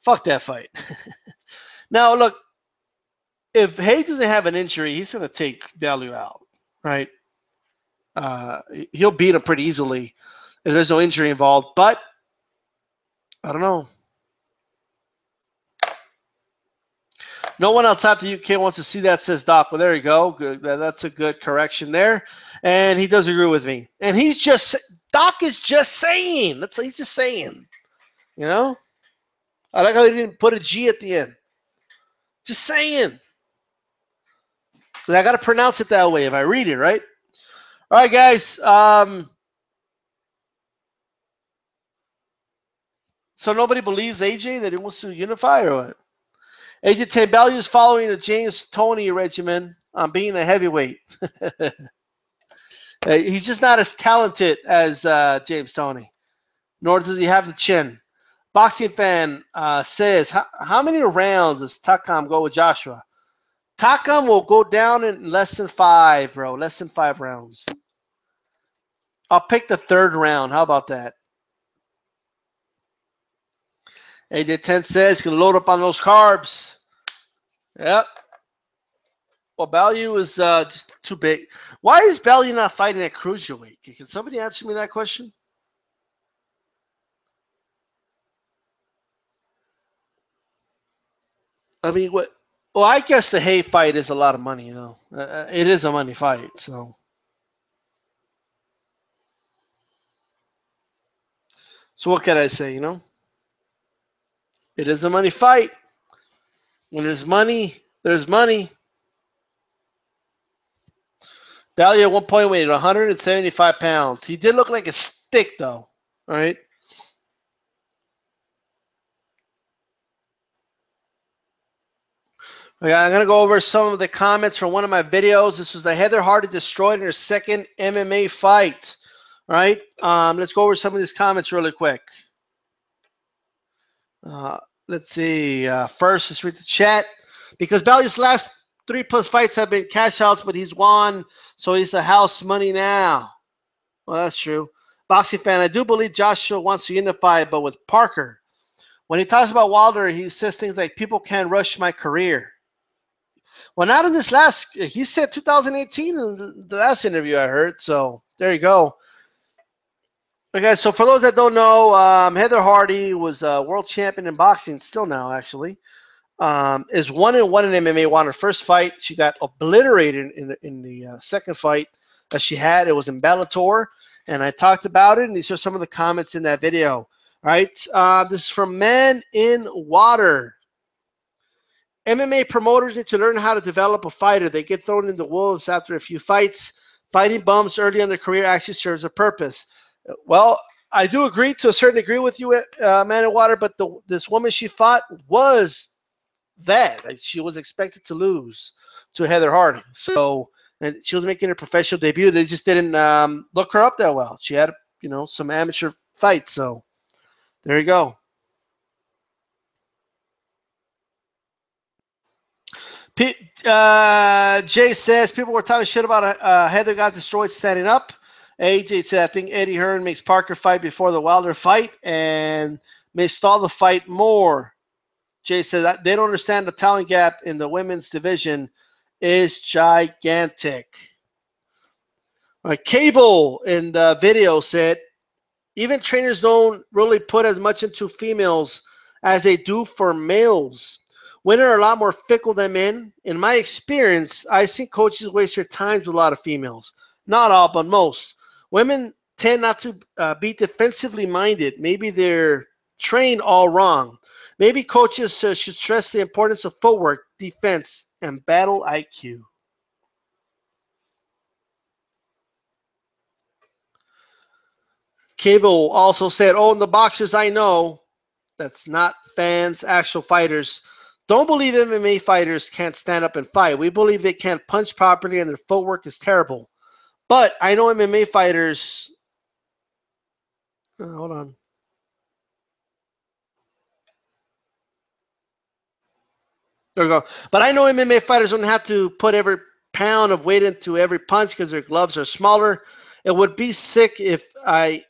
Fuck that fight. Now, look, if Hay doesn't have an injury, he's going to take Bellew out. right? He'll beat him pretty easily if there's no injury involved. But I don't know. No one outside the UK wants to see that, says Doc. Well, there you go. Good. That's a good correction there. And he does agree with me. And Doc is just saying. He's just saying. You know? I like how he didn't put a G at the end. Just saying. I got to pronounce it that way if I read it, right? All right, guys. So nobody believes AJ that he wants to unify or what? AJ Tabelli is following the James Toney regimen on being a heavyweight. He's just not as talented as James Toney, nor does he have the chin. Boxing fan says, how many rounds does Takam go with Joshua? Takam will go down in less than 5, bro. Less than 5 rounds. I'll pick the 3rd round. How about that? AJ 10 says, can load up on those carbs. Yep. Well, Bellew is just too big. Why is Bellew not fighting at cruiserweight? Can somebody answer me that question? I mean, what? Well, I guess the Hay fight is a lot of money, you know. It is a money fight, so. So what can I say, you know? It is a money fight. When there's money, there's money. Bellew at one point weighed 175 pounds. He did look like a stick, though. All right. Okay, I'm going to go over some of the comments from one of my videos. This was the Heather Hardy destroyed in her 2nd MMA fight. All right. Let's go over some of these comments really quick. Let's see. First, let's read the chat. Because Bellew's last 3+ fights have been cash outs, but he's won, so he's a house money now. Well, that's true. Boxing fan, I do believe Joshua wants to unify, but with Parker. When he talks about Wilder, he says things like, people can't rush my career. Well, not in this last, he said 2018 in the last interview I heard, so there you go. Okay, so for those that don't know, Heather Hardy was a world champion in boxing, still now actually. Is 1-1 in MMA. Won her first fight. She got obliterated in the 2nd fight that she had. It was in Bellator, and I talked about it, and these are some of the comments in that video. All right, this is from Man in Water. MMA promoters need to learn how to develop a fighter. They get thrown into wolves after a few fights. Fighting bums early in their career actually serves a purpose. Well, I do agree to a certain degree with you, Man in Water, but this woman she fought was that. Like, she was expected to lose to Heather Hardy. So, and she was making her professional debut. They just didn't look her up that well. She had, you know, some amateur fights. So, there you go. Jay says, people were talking shit about Heather got destroyed standing up. AJ said, I think Eddie Hearn makes Parker fight before the Wilder fight and may stall the fight more. Jay says, they don't understand the talent gap in the women's division is gigantic. All right, Cable in the video said, even trainers don't really put as much into females as they do for males. Women are a lot more fickle than men. In my experience, I've seen coaches waste their time with a lot of females. Not all, but most. Women tend not to be defensively minded. Maybe they're trained all wrong. Maybe coaches should stress the importance of footwork, defense, and battle IQ. Cable also said, oh, and the boxers I know, that's not fans, actual fighters, don't believe MMA fighters can't stand up and fight. We believe they can't punch properly and their footwork is terrible. But I know MMA fighters, hold on. There we go. But I know MMA fighters don't have to put every pound of weight into every punch because their gloves are smaller. It would be sick if I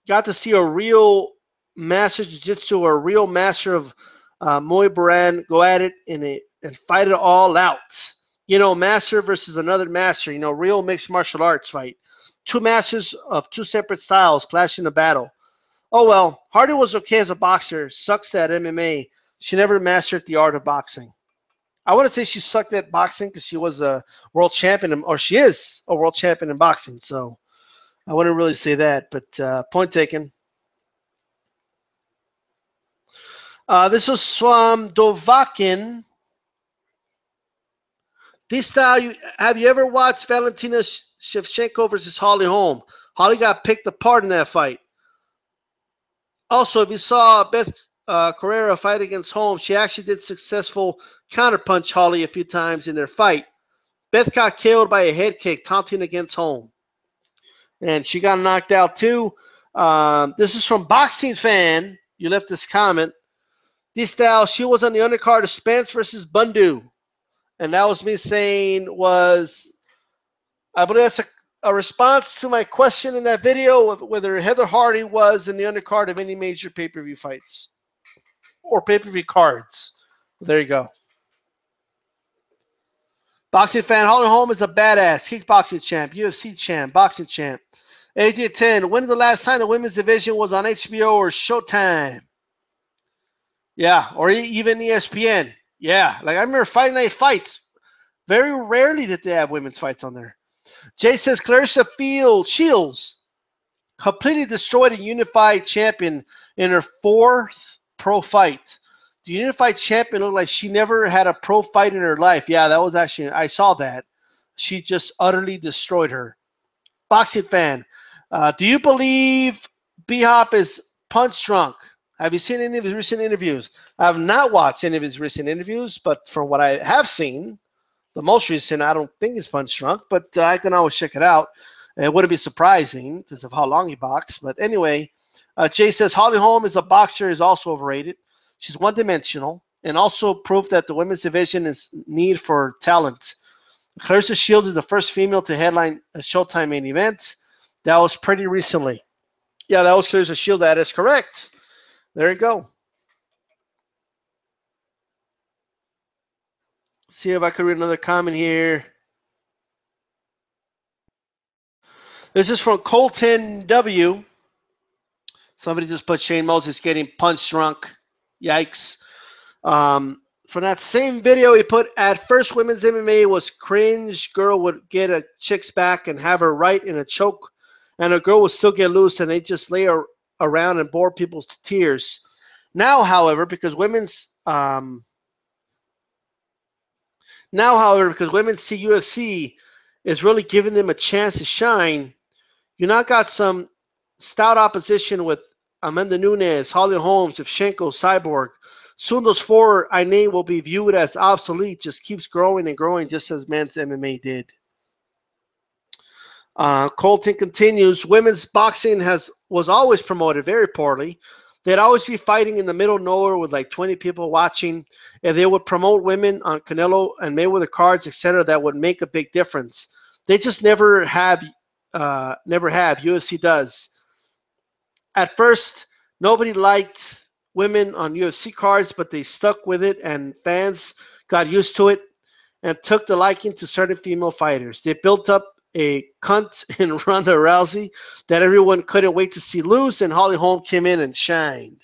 got to see a real master jiu-jitsu or a real master of Muay Boran go at it and fight it all out. You know, master versus another master. You know, real mixed martial arts fight. Two masters of two separate styles clashing in a battle. Oh well, Hardy was okay as a boxer. Sucks at MMA. She never mastered the art of boxing. I wouldn't say she sucked at boxing because she was a world champion, or she is a world champion in boxing. So I wouldn't really say that, but point taken. This was from Dovakin. DStyle, have you ever watched Valentina Shevchenko versus Holly Holm? Holly got picked apart in that fight. Also, if you saw Beth Carrera fight against Holm, she actually did successful counterpunch Holly a few times in their fight. Beth got killed by a head kick, taunting against Holm. And she got knocked out too. This is from Boxing Fan. You left this comment. DStyle, she was on the undercard of Spence versus Bundu. And that was me saying I believe that's a response to my question in that video of whether Heather Hardy was in the undercard of any major pay-per-view fights or pay-per-view cards. There you go. Boxing Fan, Holly Holm is a badass. Kickboxing champ, UFC champ, boxing champ. AJ10, when is the last time the women's division was on HBO or Showtime? Yeah, or even ESPN. Yeah, like I remember Fight Night Fights. Very rarely did they have women's fights on there. Jay says Clarissa Shields completely destroyed a unified champion in her fourth pro fight. The unified champion looked like she never had a pro fight in her life. Yeah, that was actually, I saw that. She just utterly destroyed her. Boxing Fan, do you believe B-Hop is punch drunk? Have you seen any of his recent interviews? I have not watched any of his recent interviews, but from what I have seen, the most recent, I don't think is punch drunk, but I can always check it out. It wouldn't be surprising because of how long he boxed. But anyway, Jay says Holly Holm is a boxer, is also overrated. She's one-dimensional and also proof that the women's division is need for talent. Clarissa Shields is the first female to headline a Showtime main event. That was pretty recently. Yeah, that was Clarissa Shields. That is correct. There you go. See if I could read another comment here. This is from Colton W. Somebody just put Shane Moses getting punch drunk. Yikes. From that same video he put, at first women's MMA was cringe. Girl would get a chick's back and have her right in a choke, and a girl would still get loose, and they just lay her around and bore people to tears. Now, however, because women see UFC is really giving them a chance to shine, you now got some stout opposition with Amanda Nunes, Holly Holm, Shevchenko, Cyborg. Soon those four I named will be viewed as obsolete. Just keeps growing and growing, just as men's MMA did. Colton continues, women's boxing was always promoted very poorly. They'd always be fighting in the middle of nowhere with like 20 people watching, and they would promote women on Canelo and Mayweather cards, etc. That would make a big difference. They just never have. UFC does. At first, nobody liked women on UFC cards, but they stuck with it, and fans got used to it and took the liking to certain female fighters. They built up a cunt in Ronda Rousey that everyone couldn't wait to see lose, and Holly Holm came in and shined.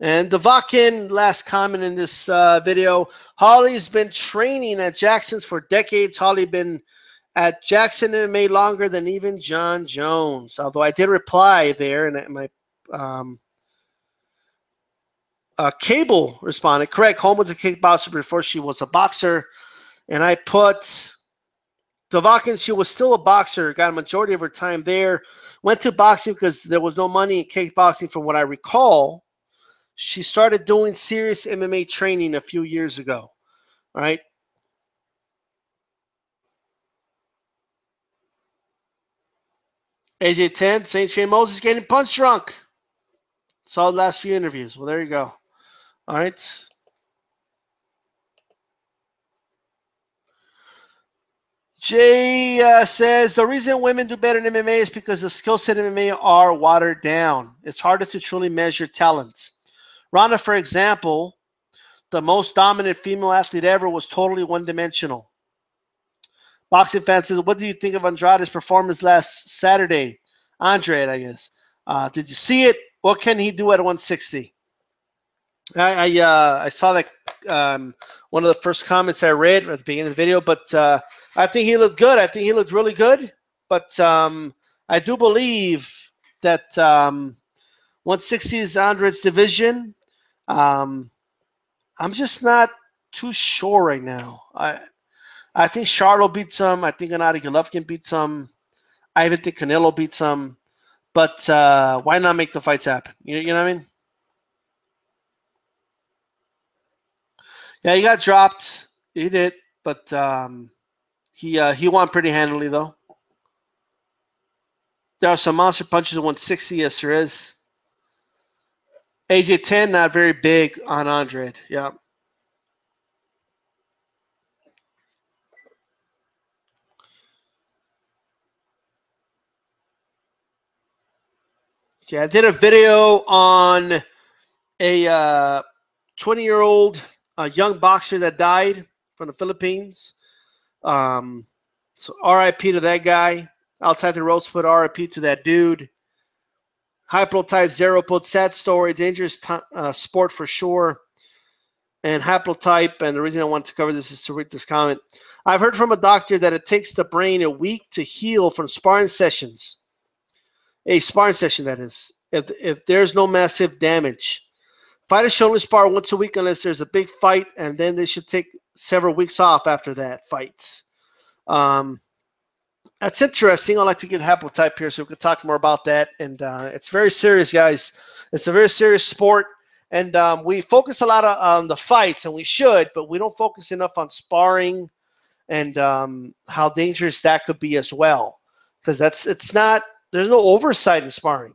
And Devakin, last comment in this video, Holly's been training at Jackson's for decades. Holly been at Jackson MMA longer than even John Jones. Although I did reply there, and my Cable responded, correct, Holm was a kickboxer before she was a boxer. And I put Devakin, she was still a boxer, got a majority of her time there, went to boxing because there was no money in kickboxing from what I recall. She started doing serious MMA training a few years ago, all right? AJ10, St. Shane Moses getting punch drunk. Saw the last few interviews. Well, there you go. All right. Jay says, the reason women do better in MMA is because the skill set in MMA are watered down. It's harder to truly measure talent. Ronda, for example, The most dominant female athlete ever was totally one-dimensional. Boxing fan says, what do you think of Andrade's performance last Saturday? Andrade, I guess. Did you see it? What can he do at 160? I saw that one of the first comments I read at the beginning of the video, but I think he looked good. I think he looked really good. But I do believe that 160 is Andrade's division. I'm just not too sure right now. I think Charlo beat some. I think Gennady Golovkin beat some. I even think Canelo beat some. But why not make the fights happen? You know what I mean? Yeah, he got dropped. He did, but he won pretty handily though. There are some monster punches at 160. Yes, there is. AJ 10 not very big on Andrade. Yeah. Yeah, I did a video on a 20-year-old young boxer that died from the Philippines. So RIP to that guy. Outside the ropes, put RIP to that dude. Haplotype 0 put sad story, dangerous sport for sure. And haplotype, and the reason I want to cover this is to read this comment. I've heard from a doctor that it takes the brain a week to heal from sparring sessions. A sparring session, that is, if there's no massive damage. Fighters should only spar once a week unless there's a big fight, and then they should take several weeks off after that fight. That's interesting. I'd like to get haplotype here so we can talk more about that. And it's very serious, guys. It's a very serious sport. And we focus a lot on the fights, and we should, but we don't focus enough on sparring and how dangerous that could be as well. Because there's no oversight in sparring.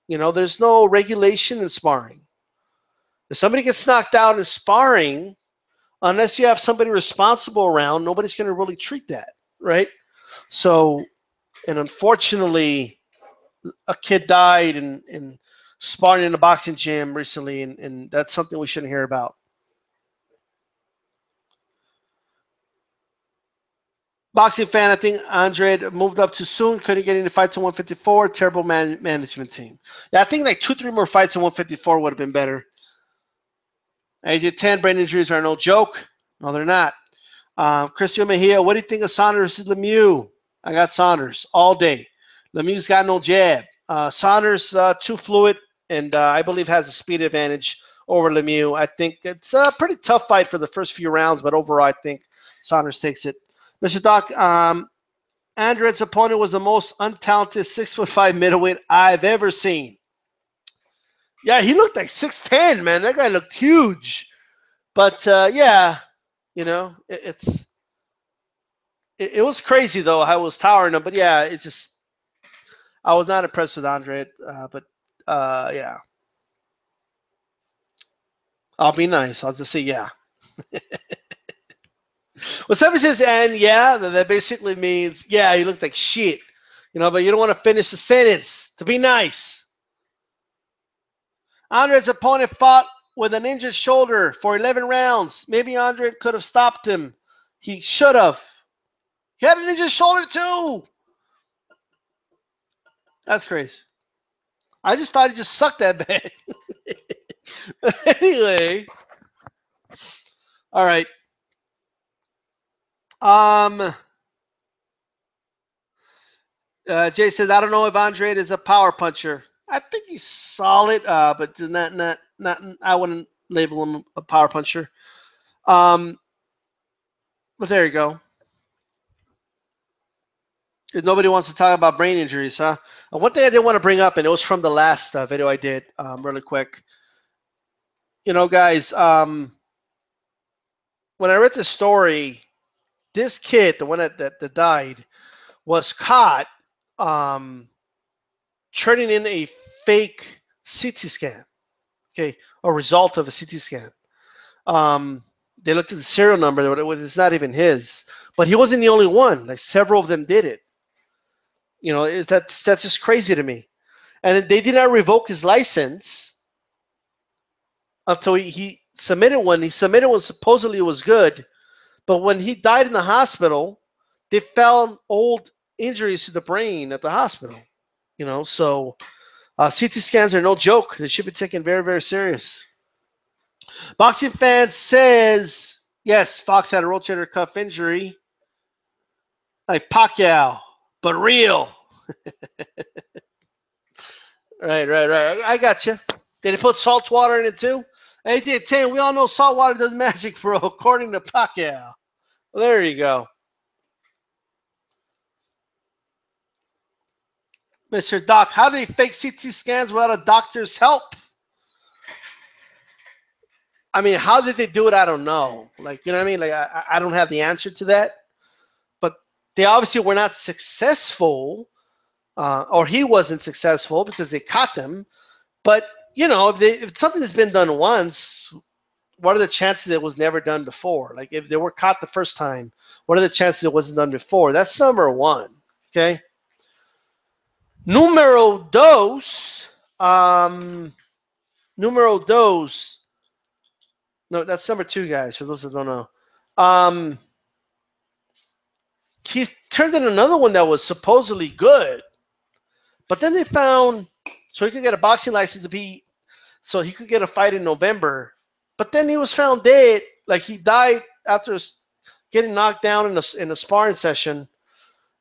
You know, there's no regulation in sparring. If somebody gets knocked out in sparring, unless you have somebody responsible around, nobody's going to really treat that, right? So, and unfortunately, a kid died in sparring in a boxing gym recently, and that's something we shouldn't hear about. Boxing fan, I think Andrade moved up too soon. Couldn't get any fights in 154. Terrible management team. Yeah, I think like 2-3 more fights in 154 would have been better. AJ 10, brain injuries are no joke. No, they're not. Christian Mejia, what do you think of Saunders versus Lemieux? I got Saunders all day. Lemieux's got no jab. Saunders too fluid, and I believe has a speed advantage over Lemieux. I think it's a pretty tough fight for the first few rounds, but overall I think Saunders takes it. Mr. Doc, Andrade's opponent was the most untalented 6'5" middleweight I've ever seen. Yeah, he looked like 6'10", man. That guy looked huge. But yeah, you know, it was crazy though how it was towering him. But yeah, I was not impressed with Andrade. But yeah, I'll be nice. I'll just say yeah. Well, somebody says, and yeah, that basically means, yeah, he looked like shit. You know, but you don't want to finish the sentence to be nice. Andrade's opponent fought with an injured shoulder for 11 rounds. Maybe Andrade could have stopped him. He should have. He had an injured shoulder too. That's crazy. I just thought he just sucked that bad. Anyway. All right. Jay says, I don't know if Andrade is a power puncher. I think he's solid, but not. I wouldn't label him a power puncher. But there you go. If nobody wants to talk about brain injuries, huh? One thing I did want to bring up, and it was from the last video I did, really quick. You know, guys, when I read the story, this kid, the one that died, was caught turning in a fake CT scan, okay, a result of a CT scan. They looked at the serial number. It's not even his, but he wasn't the only one. Like several of them did it. You know, that's just crazy to me. And they did not revoke his license until submitted one. He submitted one supposedly was good, but when he died in the hospital, they found old injuries to the brain at the hospital. So CT scans are no joke. They should be taken very, very serious. Boxing Fan says, yes, Fox had a rotator cuff injury, like Pacquiao, but real. Right. I got you. Did they put salt water in it too? Hey, Tim, we all know salt water does magic, bro, according to Pacquiao. Well, there you go. Mr. Doc, how do they fake CT scans without a doctor's help? I mean, how did they do it? I don't know. Like, you know what I mean? Like, I don't have the answer to that. But they obviously were not successful, or he wasn't successful because they caught them. But, if something has been done once, what are the chances it was never done before? Like, if they were caught the first time, what are the chances it wasn't done before? That's number one, okay? Numero dos. Numero dos. No, that's number two, guys, for those that don't know. He turned in another one that was supposedly good, but then they found, so he could get a boxing license so he could get a fight in November, but then he was found dead. Like, he died after getting knocked down in a sparring session.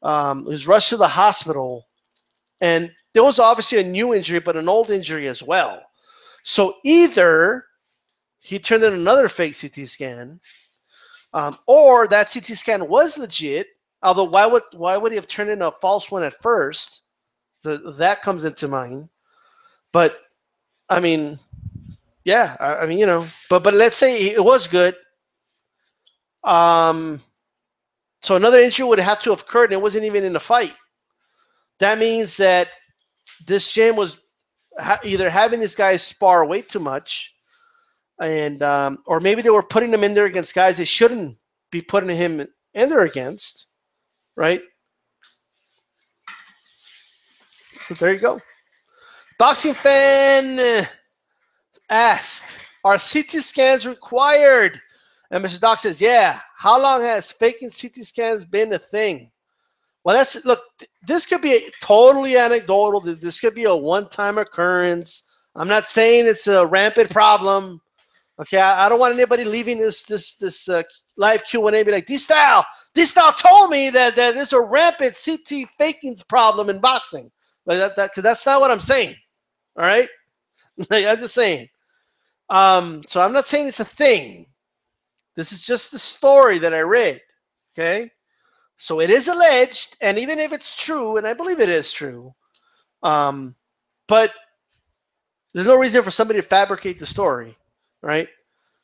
He was rushed to the hospital, and there was obviously a new injury, but an old injury as well. So either he turned in another fake CT scan, or that CT scan was legit. Although why would he have turned in a false one at first? That comes into mind. But I mean, yeah, I mean, but let's say it was good. So another injury would have to have occurred, and it wasn't even in a fight. That means that this gym was either having this guy spar way too much, and or maybe they were putting him in there against guys they shouldn't be putting him in there against, right? So there you go. Boxing Fan asks, are CT scans required? And Mr. Doc says, yeah. How long has faking CT scans been a thing? Well, look, this could be totally anecdotal. This could be a one-time occurrence. I'm not saying it's a rampant problem. Okay, I don't want anybody leaving this live Q&A be like, DStyle told me that there's a rampant CT faking problem in boxing. Like because that's not what I'm saying. All right, like, I'm just saying. So I'm not saying it's a thing. This is just the story that I read. Okay, so it is alleged, and even if it's true, and I believe it is true, but there's no reason for somebody to fabricate the story, right?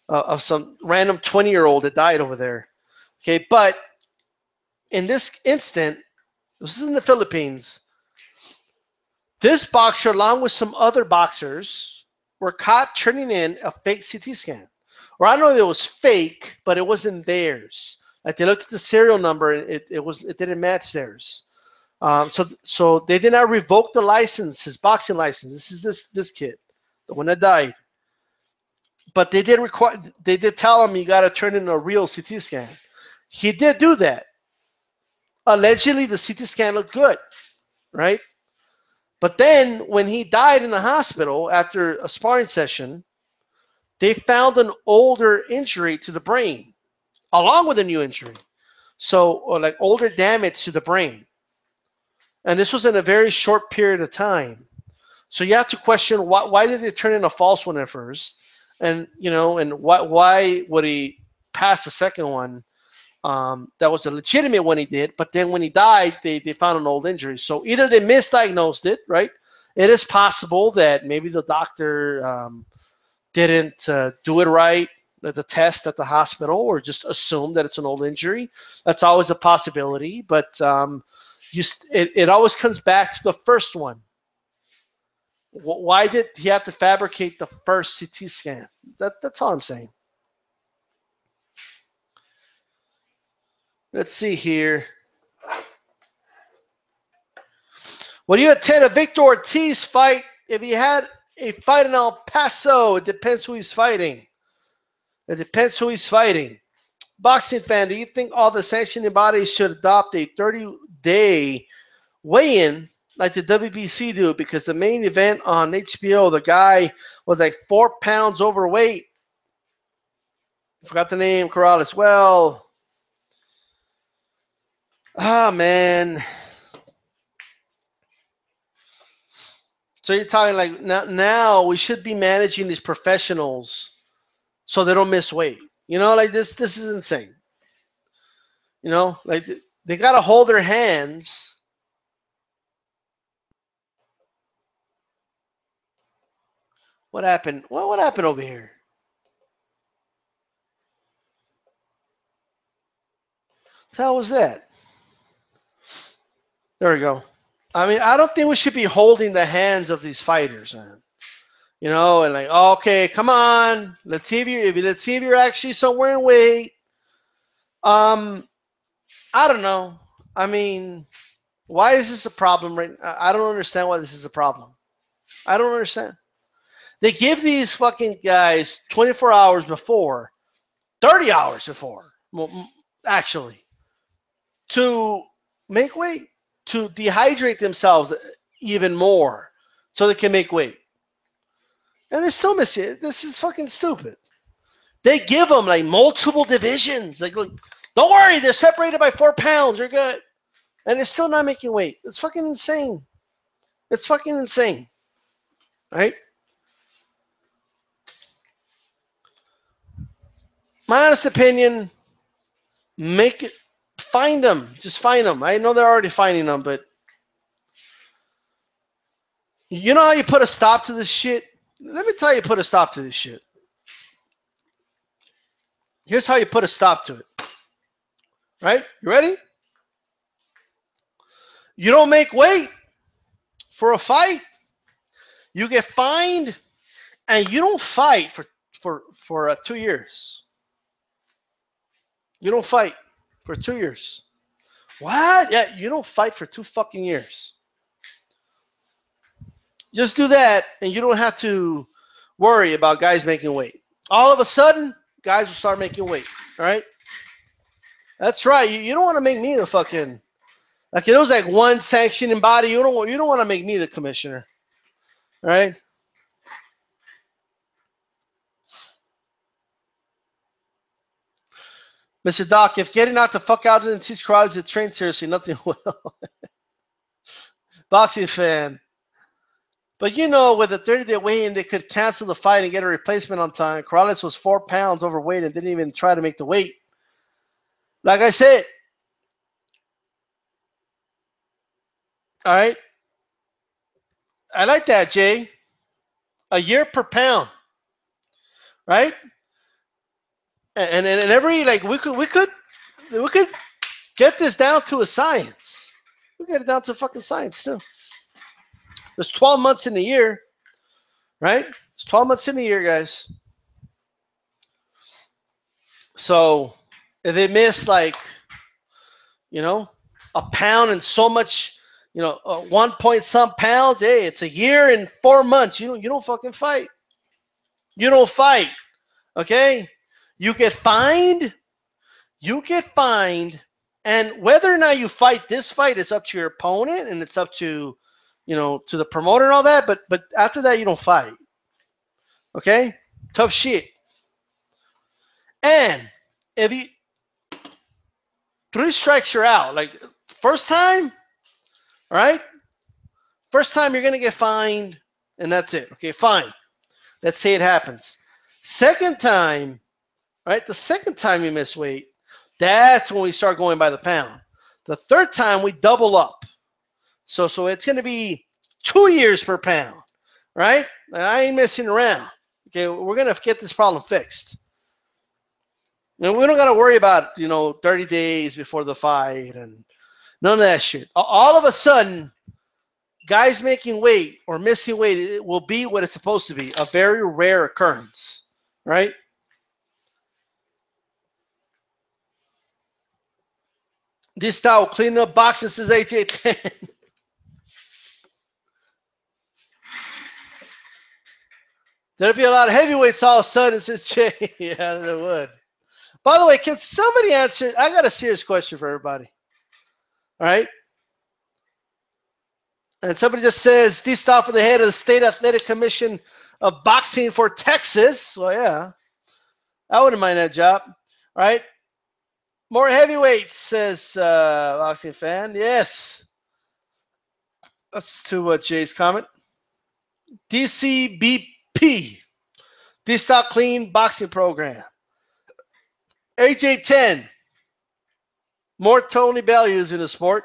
Of some random 20-year-old that died over there. Okay, but in this instant, this is in the Philippines. This boxer, along with some other boxers, were caught turning in a fake CT scan. Or I don't know if it was fake, but it wasn't theirs. Like, they looked at the serial number and it didn't match theirs. So they did not revoke the license, his boxing license. This is this kid, the one that died. But they did tell him you got to turn in a real CT scan. He did do that. Allegedly, the CT scan looked good, right? But then when he died in the hospital after a sparring session, they found an older injury to the brain along with a new injury. Or like older damage to the brain. And this was in a very short period of time. So you have to question why did they turn in a false one at first? And, and why would he pass the second one? That was a legitimate one he did, but then when he died, they found an old injury. So either they misdiagnosed it, right? It is possible that maybe the doctor didn't do it right, the test at the hospital, or just assumed that it's an old injury. That's always a possibility, but it always comes back to the first one. Why did he have to fabricate the first CT scan? That's all I'm saying. Let's see here. Would you attend a Victor Ortiz fight if he had a fight in El Paso? It depends who he's fighting. It depends who he's fighting. Boxing fan, do you think all the sanctioning bodies should adopt a 30-day weigh-in like the WBC do? Because the main event on HBO, the guy was like 4 pounds overweight. I forgot the name, Corrales. Well, man. So you're talking like now we should be managing these professionals so they don't miss weight. You know, like this is insane. You know, like they got to hold their hands. What happened? Well, what happened over here? What the hell was that? There we go. I mean, I don't think we should be holding the hands of these fighters, man. You know, and like, okay, come on, let's see if you're actually somewhere in weight. I don't know. I mean, why is this a problem right now? I don't understand why this is a problem. I don't understand. They give these fucking guys 24 hours before, 30 hours before, actually, to make weight, to dehydrate themselves even more so they can make weight. And they're still missing it. This is fucking stupid. They give them like multiple divisions. Like, look, don't worry, they're separated by 4 pounds. You're good. And they're still not making weight. It's fucking insane. It's fucking insane. Right? My honest opinion, find them. Just find them. I know they're already finding them, but you know how you put a stop to this shit? Let me tell you, put a stop to this shit. Here's how you put a stop to it. Right? You ready? You don't make weight for a fight. You get fined, and you don't fight for 2 years. You don't fight for 2 years. What? Yeah, you don't fight for 2 fucking years. Just do that, and you don't have to worry about guys making weight. All of a sudden, guys will start making weight. All right? That's right. You don't want to make me the fucking, like, it was like one sanctioning body. You don't want to make me the commissioner. All right? Mr. Doc, if getting out the fuck out and teach karate is a train seriously, nothing will. Boxing fan. But you know, with a 30-day weigh-in, they could cancel the fight and get a replacement on time. Corrales was 4 pounds overweight and didn't even try to make the weight. Like I said, all right? I like that, Jay. A year per pound, right? And every, like, we could get this down to a science. We get it down to fucking science too. There's 12 months in a year, right? There's 12 months in a year, guys. So if they miss, like, you know, a pound and so much, you know, 1 point some pounds, hey, it's a year and 4 months. You don't fucking fight. You don't fight. Okay? You get fined. You get fined. And whether or not you fight this fight is up to your opponent, and it's up to, you know, to the promoter and all that. But after that, you don't fight. Okay? Tough shit. And if you 3 strikes, you're out. Like, first time, all right? First time you're gonna get fined, and that's it. Okay, fine. Let's say it happens. Second time, right? The second time you miss weight, that's when we start going by the pound. The third time we double up. So it's gonna be 2 years per pound, right? And I ain't messing around. Okay, we're gonna get this problem fixed. And we don't gotta worry about, you know, 30 days before the fight and none of that shit. All of a sudden, guys making weight or missing weight, it will be what it's supposed to be, a very rare occurrence, right? This style cleaning up boxes since 8810. There'd be a lot of heavyweights all of a sudden, says Jay. Yeah, there would. By the way, can somebody answer? I got a serious question for everybody. All right? And somebody just says, DStyle for the head of the State Athletic Commission of Boxing for Texas. Well, yeah. I wouldn't mind that job. All right? More heavyweights, says Boxing Fan. Yes. That's to Jay's comment. DCBP. DStyle Clean Boxing Program. AJ10. More Tony Bellews in the sport.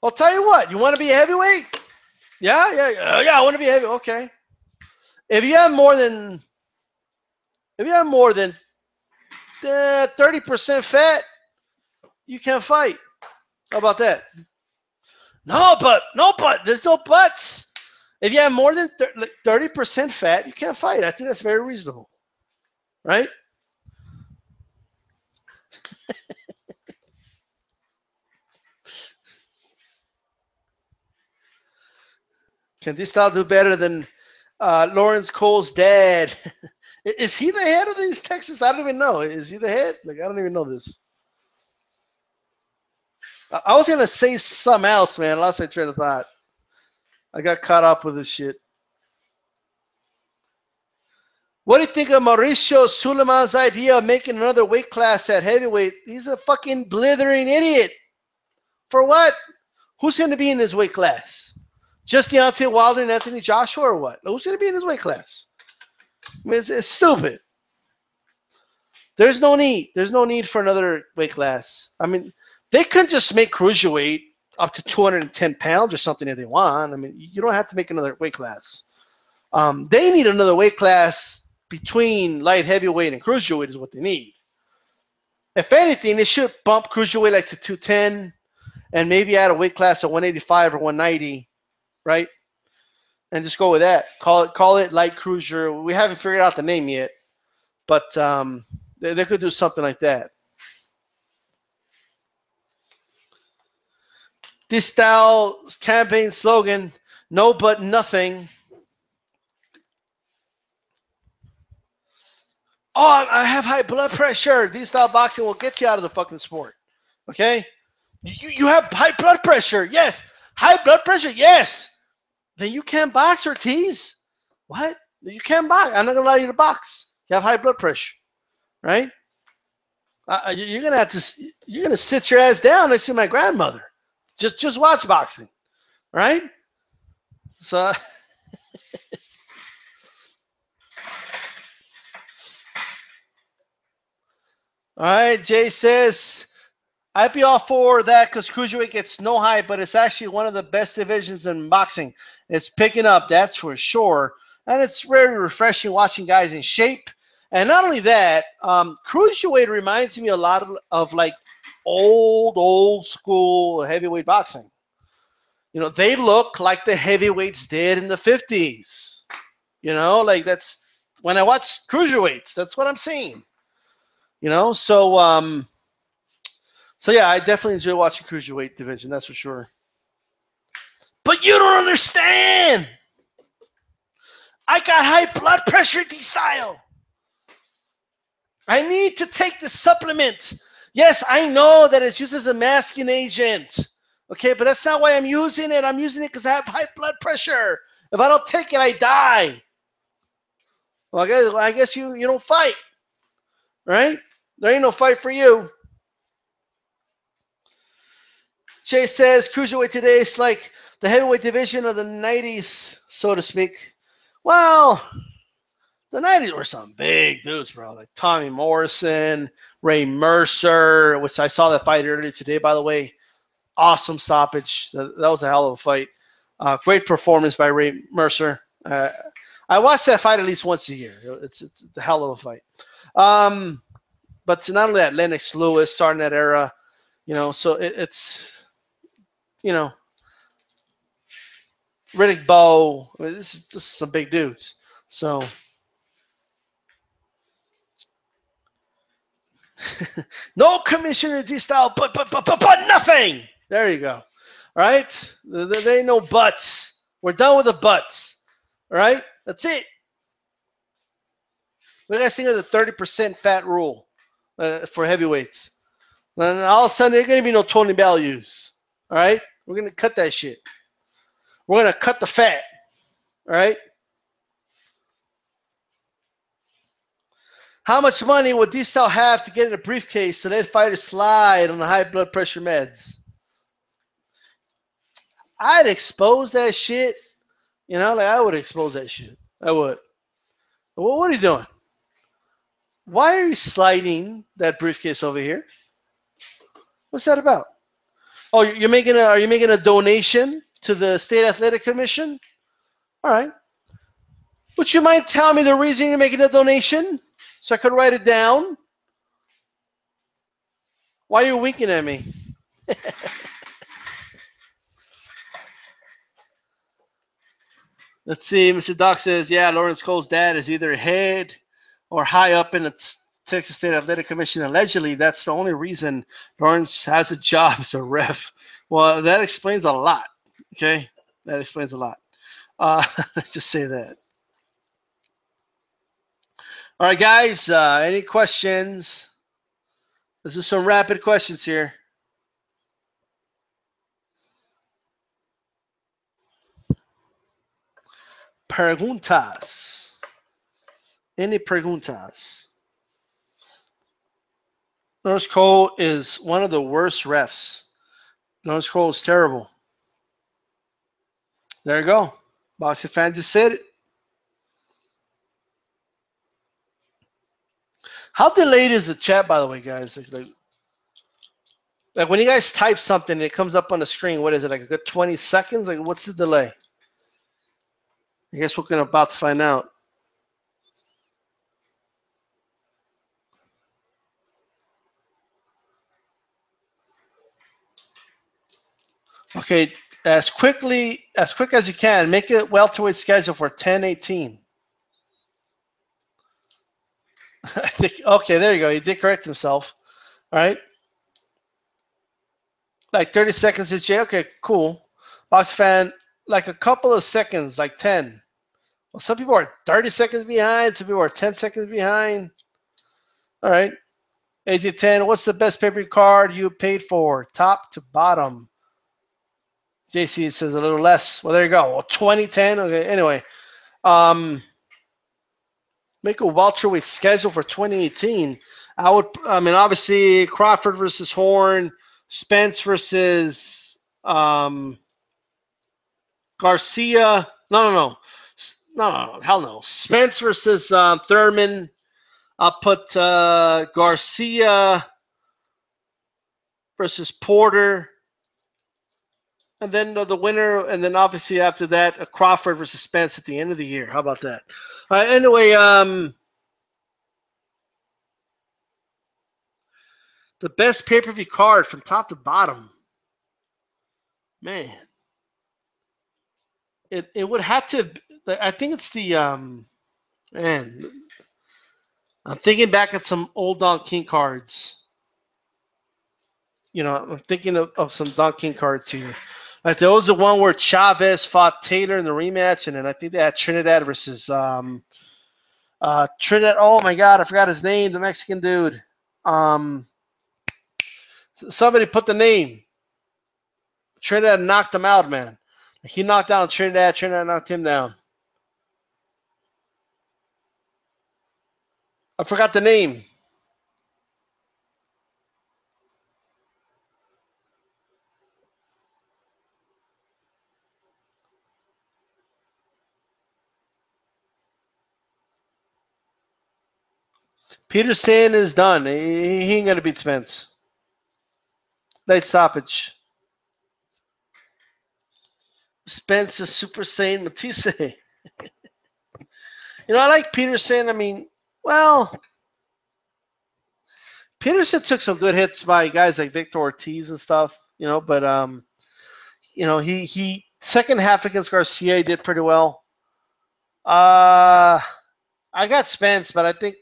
I'll tell you what. You want to be a heavyweight? Yeah, I want to be a heavyweight. Okay. If you have more than 30% fat, you can't fight. How about that? No, but there's no buts. If you have more than 30% fat, you can't fight. I think that's very reasonable, right? Can DStyle do better than Lawrence Cole's dad? Is he the head of these Texas? I don't even know. Is he the head? Like, I don't even know this. I was going to say something else, man. I lost my train of thought. I got caught up with this shit. What do you think of Mauricio Suleiman's idea of making another weight class at heavyweight? He's a fucking blithering idiot. For what? Who's going to be in his weight class? Just Deontay Wilder and Anthony Joshua or what? Who's going to be in his weight class? I mean, it's stupid. There's no need. There's no need for another weight class. I mean, they could just make cruiserweight up to 210 pounds or something if they want. I mean, you don't have to make another weight class. They need another weight class between light heavyweight and cruiserweight is what they need. If anything, they should bump cruiserweight like to 210 and maybe add a weight class of 185 or 190, right? And just go with that. Call it light cruiser. We haven't figured out the name yet, but they could do something like that. DStyle campaign slogan: no but nothing. Oh, I have high blood pressure. DStyleBoxing will get you out of the fucking sport. Okay? You have high blood pressure. Yes. High blood pressure. Yes. Then you can't box, Ortiz. What? You can't box. I'm not going to allow you to box. You have high blood pressure. Right? You're going to have to, you're going to sit your ass down and see my grandmother. Just watch boxing. Right? So... All right, Jay says, I'd be all for that because cruiserweight gets no hype, but it's actually one of the best divisions in boxing. It's picking up, that's for sure. And it's very refreshing watching guys in shape. And not only that, cruiserweight reminds me a lot of like old school heavyweight boxing. You know, they look like the heavyweights did in the 50s. You know, like that's when I watch cruiserweights, that's what I'm seeing. You know, so yeah, I definitely enjoy watching cruiserweight division, that's for sure. But you don't understand. I got high blood pressure, DStyle. I need to take the supplement. Yes, I know that it's used as a masking agent. Okay, but that's not why I'm using it. I'm using it because I have high blood pressure. If I don't take it, I die. Well, I guess you don't fight. Right? There ain't no fight for you. Jay says, cruiserweight today is like the heavyweight division of the 90s, so to speak. Well, the 90s were some big dudes, bro. Like Tommy Morrison, Ray Mercer, which I saw that fight earlier today, by the way. Awesome stoppage. That was a hell of a fight. Great performance by Ray Mercer. I watch that fight at least once a year. It's a hell of a fight. But not only that, Lennox Lewis starting that era, you know, so it's, you know, Riddick Bowe. I mean, this is some big dudes. So no commissioner DStyle, but nothing. There you go. All right, there ain't no buts. We're done with the butts. All right? That's it. What do you guys think of the 30% fat rule for heavyweights? Then all of a sudden, there are going to be no Tony Bellews. All right? We're going to cut that shit. We're going to cut the fat. All right? How much money would DStyle have to get in a briefcase to let fighters slide on the high blood pressure meds? I'd expose that shit. You know, like I would expose that shit. I would. Well, what are you doing? Why are you sliding that briefcase over here? What's that about? Oh, are you making a donation to the State Athletic Commission? All right. Would you mind telling me the reason you're making a donation so I could write it down? Why are you winking at me? Let's see. Mr. Doc says, yeah, Lawrence Cole's dad is either head or high up in the Texas State Athletic Commission. Allegedly, that's the only reason Lawrence has a job as a ref. Well, that explains a lot. Okay? That explains a lot. Let's just say that. All right, guys. Any questions? Let's do some rapid questions here. Preguntas. Any preguntas? Lawrence Cole is one of the worst refs. Lawrence Cole is terrible. There you go. Boxing fan just said it. How delayed is the chat, by the way, guys? Like when you guys type something and it comes up on the screen, what is it, like a good 20 seconds? Like, what's the delay? I guess we're about to find out. Okay, as quick as you can, make a welterweight schedule for 10-18. I think, okay, there you go. He did correct himself. All right. Like 30 seconds is Jay. Okay, cool. Box fan, like a couple of seconds, like 10. Well, some people are 30 seconds behind. Some people are 10 seconds behind. All right. AJ10, what's the best pay-per-view card you paid for, top to bottom? JC says a little less. Well, there you go. Well, 2010. Okay. Anyway, make a welterweight schedule for 2018. I mean, obviously Crawford versus Horn, Spence versus Garcia. No. Hell no. Spence versus Thurman. I'll put Garcia versus Porter. And then the winner, and then obviously after that, Crawford versus Spence at the end of the year. How about that? All right, anyway, the best pay-per-view card from top to bottom. Man. It would have to, I think it's the, man, I'm thinking back at some old Don King cards. You know, I'm thinking of some Don King cards here. Like there was the one where Chavez fought Taylor in the rematch, and then I think they had Trinidad versus Trinidad. Oh my God, I forgot his name. The Mexican dude. Somebody put the name. Trinidad knocked him out, man. He knocked down Trinidad. Trinidad knocked him down. I forgot the name. Peterson is done. He ain't gonna beat Spence. Late stoppage. Spence is Super Saiyan Matisse. You know, I like Peterson. I mean, well, Peterson took some good hits by guys like Victor Ortiz and stuff, you know, but you know, he second half against Garcia, he did pretty well. I got Spence, but I think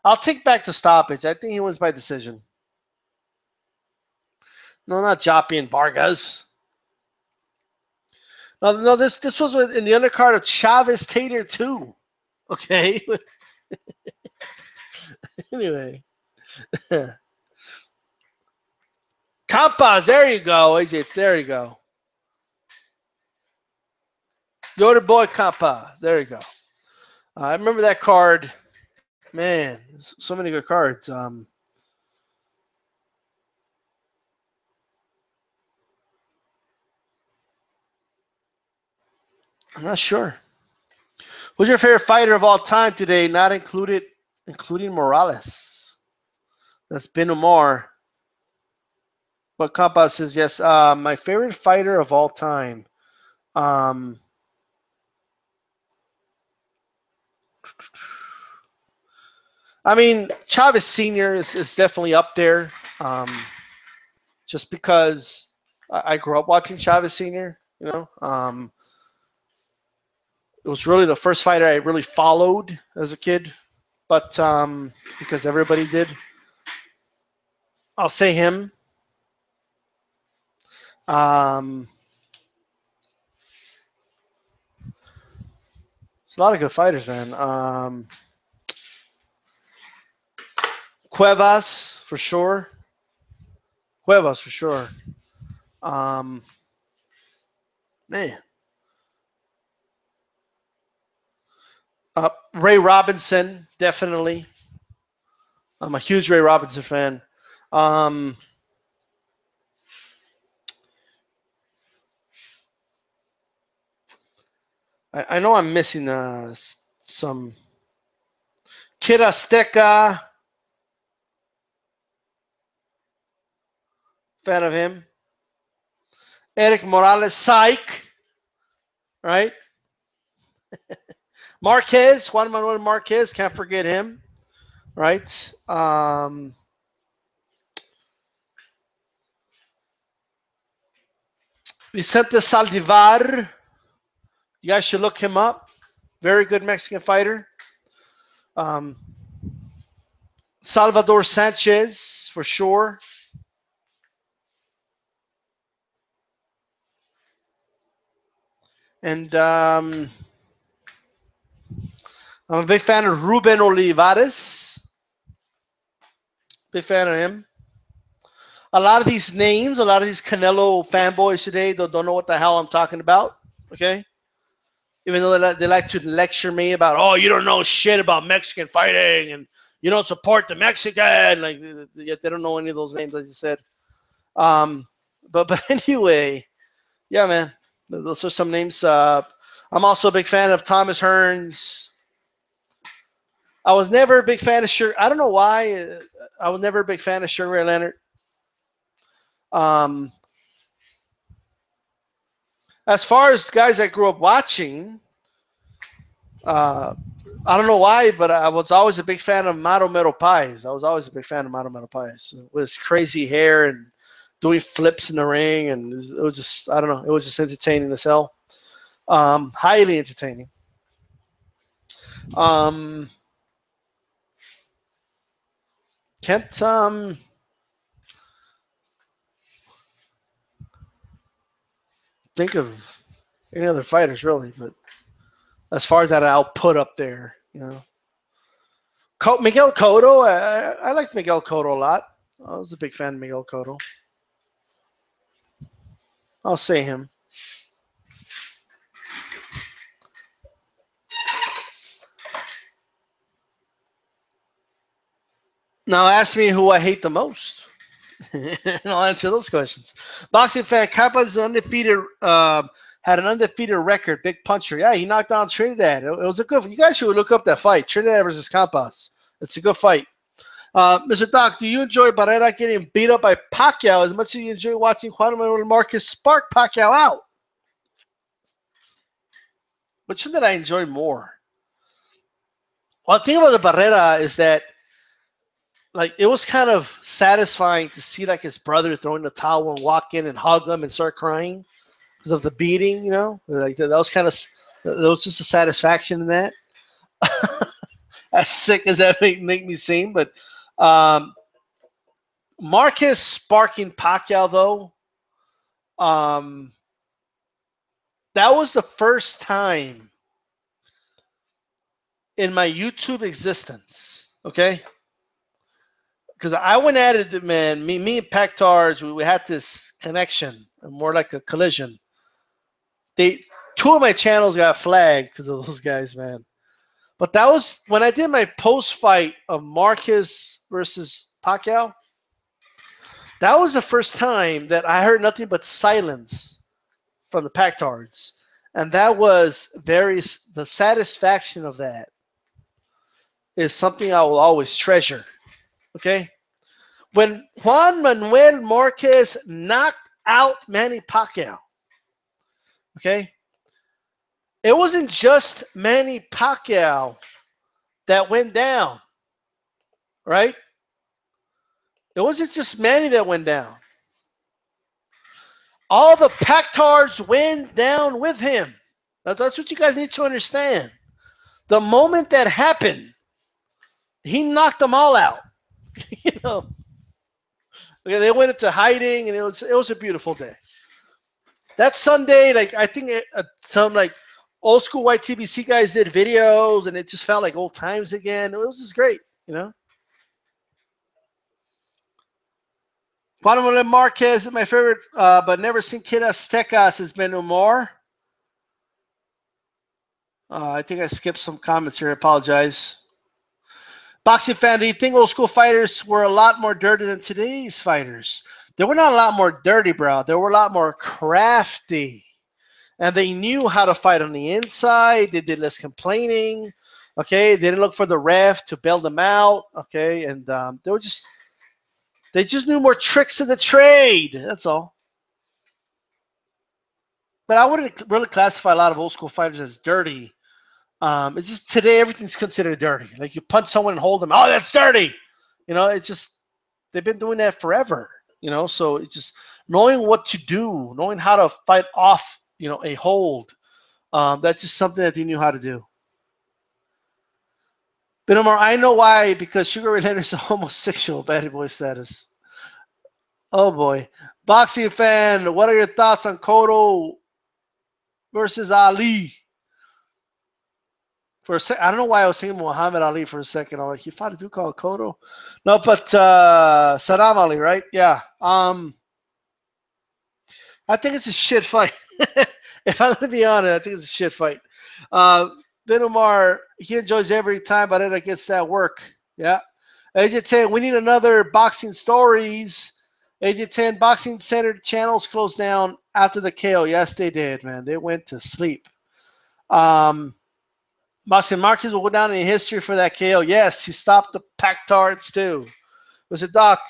I'll take back the stoppage. I think he wins by decision. No, not Joppy and Vargas. No, this was in the undercard of Chavez Tater 2. Okay. Anyway. Campas, there you go, AJ. There you go. Your boy Campas. There you go. I remember that card. Man, so many good cards. I'm not sure. Who's your favorite fighter of all time today? Not including Morales. That's Ben Omar. But Campas says yes. My favorite fighter of all time. I mean, Chavez Sr. is definitely up there. Just because I grew up watching Chavez Sr., you know. It was really the first fighter I really followed as a kid, but because everybody did. I'll say him. There's a lot of good fighters, man. Cuevas, for sure. Man. Ray Robinson, definitely. I'm a huge Ray Robinson fan. I know I'm missing some. Kid Azteca. Fan of him. Eric Morales, Psych. Right? Marquez, Juan Manuel Marquez, can't forget him. Right? Vicente Saldivar. You guys should look him up. Very good Mexican fighter. Salvador Sanchez, for sure. And I'm a big fan of Ruben Olivares. Big fan of him. A lot of these names, a lot of these Canelo fanboys today don't know what the hell I'm talking about. Okay? Even though they like to lecture me about, oh, you don't know shit about Mexican fighting and you don't support the Mexican. Like, yet they don't know any of those names, as you said. But anyway, yeah, man. Those are some names. I'm also a big fan of Thomas Hearns. I was never a big fan of Sugar. I don't know why. I was never a big fan of Sugar Ray Leonard. As far as guys I grew up watching, I don't know why, but I was always a big fan of Mauro Mero Pais. I was always a big fan of Mauro Mero Pais with his crazy hair and doing flips in the ring, and it was just, I don't know, it was just entertaining as hell. Highly entertaining. Can't think of any other fighters really, but as far as that, I'll put up there, you know. Miguel Cotto, I liked Miguel Cotto a lot. I was a big fan of Miguel Cotto. I'll say him. Now ask me who I hate the most. And I'll answer those questions. Boxing fan, Capa's undefeated. Had an undefeated record, big puncher. Yeah, he knocked down Trinidad. It was a good. You guys should look up that fight, Trinidad versus Campas. It's a good fight. Mr. Doc, do you enjoy Barrera getting beat up by Pacquiao as much as you enjoy watching Juan Manuel Marquez spark Pacquiao out? Which one did I enjoy more? Well, the thing about the Barrera is that, like, it was kind of satisfying to see like his brother throwing the towel and walk in and hug him and start crying because of the beating, you know. Like that was kind of, there was just a satisfaction in that. As sick as that make me seem, but Marquez sparking Pacquiao though, That was the first time in my YouTube existence, okay? Because I went at it, man. Me and Pactards, we had this connection, more like a collision. Two of my channels got flagged because of those guys, man. But that was when I did my post fight of Marquez versus Pacquiao. That was the first time that I heard nothing but silence from the Pactards, and that was the satisfaction of that is something I will always treasure. Okay, when Juan Manuel Marquez knocked out Manny Pacquiao, okay, it wasn't just Manny Pacquiao that went down, right? It wasn't just Manny that went down. All the Pactards went down with him. That's what you guys need to understand. The moment that happened, he knocked them all out. You know, okay, they went into hiding, and it was a beautiful day. That Sunday, like I think some like old school white TBC guys did videos, and it just felt like old times again. It was just great, you know. Juan Manuel Marquez is my favorite, but never seen Kid Aztecas has been Umar. I think I skipped some comments here. I apologize. Boxing fan, do you think old school fighters were a lot more dirty than today's fighters? They were not a lot more dirty, bro. They were a lot more crafty. And they knew how to fight on the inside. They did less complaining. Okay, they didn't look for the ref to bail them out. Okay, and they just knew more tricks of the trade. That's all. But I wouldn't really classify a lot of old school fighters as dirty. It's just today everything's considered dirty. Like you punch someone and hold them. Oh, that's dirty. You know, it's just they've been doing that forever. You know, so it's just knowing what to do, knowing how to fight off, you know, a hold. That's just something that they knew how to do. But Omar, I know why, because Sugar Ray Leonard's a homosexual bad boy status. Oh boy. Boxing fan, what are your thoughts on Cotto versus Ali? For a sec, I don't know why I was thinking Muhammad Ali for a second. I'm like, you fought a dude called Cotto? No, but Saddam Ali, right? Yeah. I think it's a shit fight. If I'm going to be honest, I think it's a shit fight. Ben Omar, he enjoys every time, but then it gets that work. Yeah. AJ 10, we need another boxing stories. AJ 10, boxing center channels closed down after the KO. Yes, they did, man. They went to sleep. Boxing Marquez will go down in history for that KO. Yes, he stopped the Pactards too. Mr. Doc,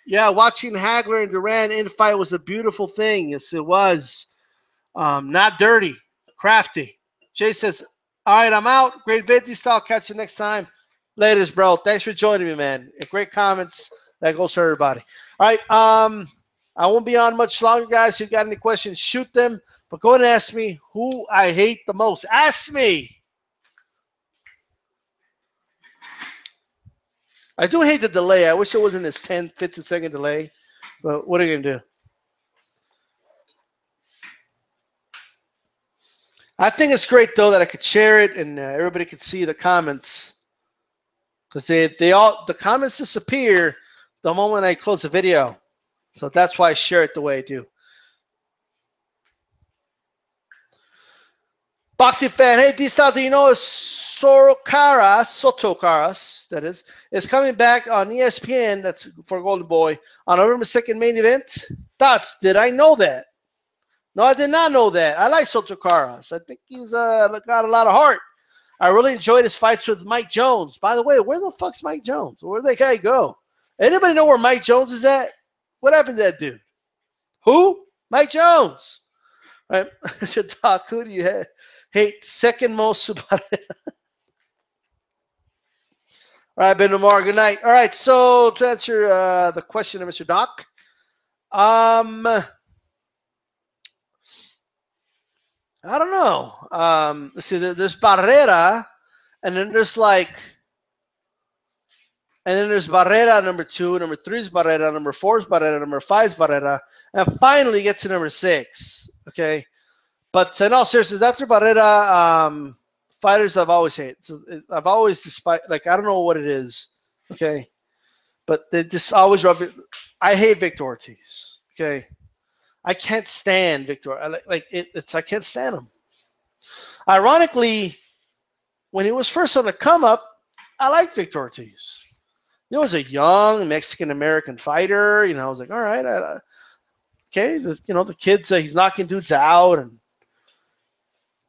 yeah, watching Hagler and Duran infight was a beautiful thing. Yes, it was. Not dirty, crafty. Jay says, all right, I'm out. Great vid, style. Catch you next time. Laters, bro. Thanks for joining me, man. Great comments. That goes for everybody. All right, I won't be on much longer, guys. If you got any questions, shoot them. But go ahead and ask me who I hate the most. Ask me. I do hate the delay. I wish it wasn't this 10, 15-second delay. But what are you going to do? I think it's great, though, that I could share it and everybody could see the comments. Because the comments disappear the moment I close the video. So that's why I share it the way I do. Boxing fan, hey, D-Style, do you know Soto Caras, that is coming back on ESPN, that's for Golden Boy, on November 2nd main event? Thoughts, did I know that? No, I did not know that. I like Soto Caras. I think he's got a lot of heart. I really enjoyed his fights with Mike Jones. By the way, where the fuck's Mike Jones? Where'd that guy go? Anybody know where Mike Jones is at? What happened to that dude? Who? Mike Jones. All right, Mr. Doc, who do you hate second most about it? All right, Ben Omar, good night. All right, so to answer the question of Mr. Doc, I don't know. Let's see, there's Barrera, and then there's Barrera number 2, number 3 is Barrera, number 4 is Barrera, number 5 is Barrera, and finally get to number 6. Okay, But in all seriousness, after Barrera, fighters I've always hated. I've always despite, like, I don't know what it is, okay, but they just always rub it. I hate Victor Ortiz. Okay, I can't stand Victor. I can't stand him. Ironically, when he was first on the come up, I liked Victor Ortiz. He was a young Mexican American fighter. I was like, all right, okay, the kid's he's knocking dudes out, and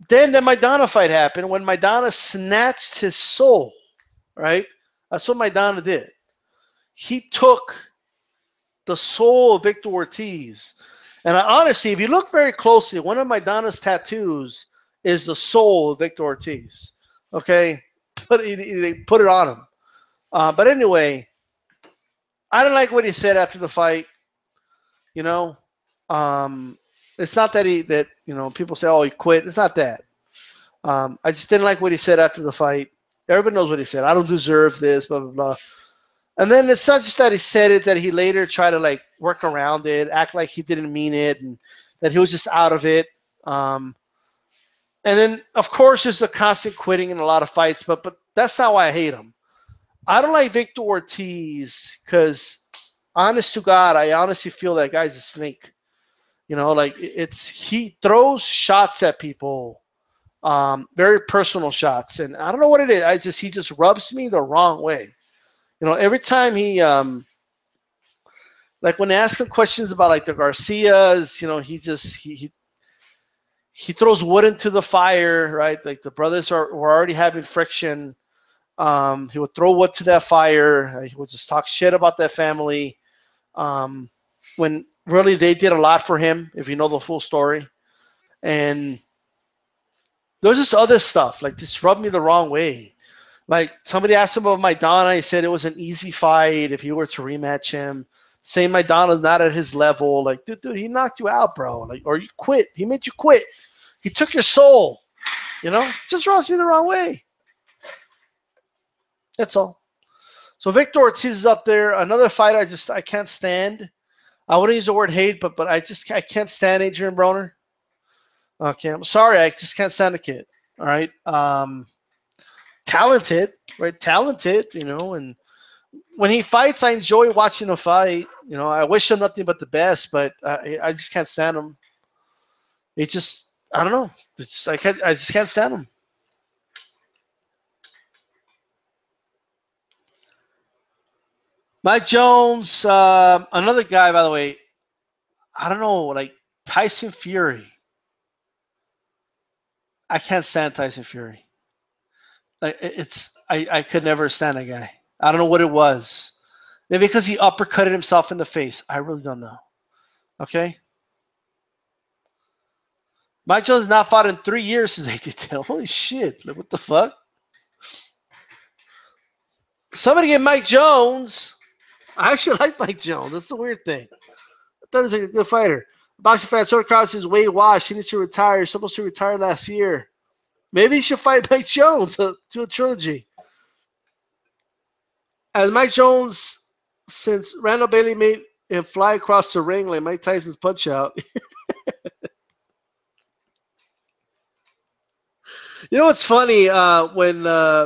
then the Maidana fight happened when Maidana snatched his soul. Right, that's what Maidana did. He took the soul of Victor Ortiz. And honestly, if you look very closely, one of Maidana's tattoos is the soul of Victor Ortiz. Okay? They put it on him. But anyway, I didn't like what he said after the fight. It's not that people say, oh, he quit. It's not that. I just didn't like what he said after the fight. Everybody knows what he said. I don't deserve this, blah, blah, blah. And then it's not just that he said it, that he later tried to work around it, act like he didn't mean it, and that he was just out of it. And then, of course, there's a constant quitting in a lot of fights, but that's not why I hate him. I don't like Victor Ortiz because, honest to God, I honestly feel that guy's a snake. He throws shots at people, very personal shots, and I don't know what it is. He just rubs me the wrong way. Every time he, when they ask him questions about the Garcias, he throws wood into the fire, right? Like the brothers were already having friction. He would throw wood to that fire. He would just talk shit about that family. When really they did a lot for him, if you know the full story. And there's just other stuff, this rubbed me the wrong way. Somebody asked him about Maidana. He said it was an easy fight if you were to rematch him. Saying Maidana's not at his level. Dude, he knocked you out, bro. Or you quit. He made you quit. He took your soul. Just rubs me the wrong way. That's all. So Victor Ortiz is up there. Another fight I can't stand. I wouldn't use the word hate, but I can't stand Adrian Broner. Okay, I'm sorry. I just can't stand the kid. All right. Talented, right? Talented, and when he fights, I enjoy watching him fight. I wish him nothing but the best, but I just can't stand him. I don't know. I just can't stand him. Mike Jones, another guy, by the way, I don't know, Tyson Fury. I can't stand Tyson Fury. I could never stand that guy. I don't know what it was. Maybe because he uppercutted himself in the face. I really don't know. Okay? Mike Jones has not fought in 3 years since they did that. Holy shit. What the fuck? Somebody get Mike Jones. I actually like Mike Jones. That's the weird thing. I thought he was a good fighter. Boxing fan, sort of crowd says Wade Wash. He needs to retire. He's supposed to retire last year. Maybe he should fight Mike Jones to a trilogy. As Mike Jones, since Randall Bailey made him fly across the ring like Mike Tyson's punch out. What's funny? When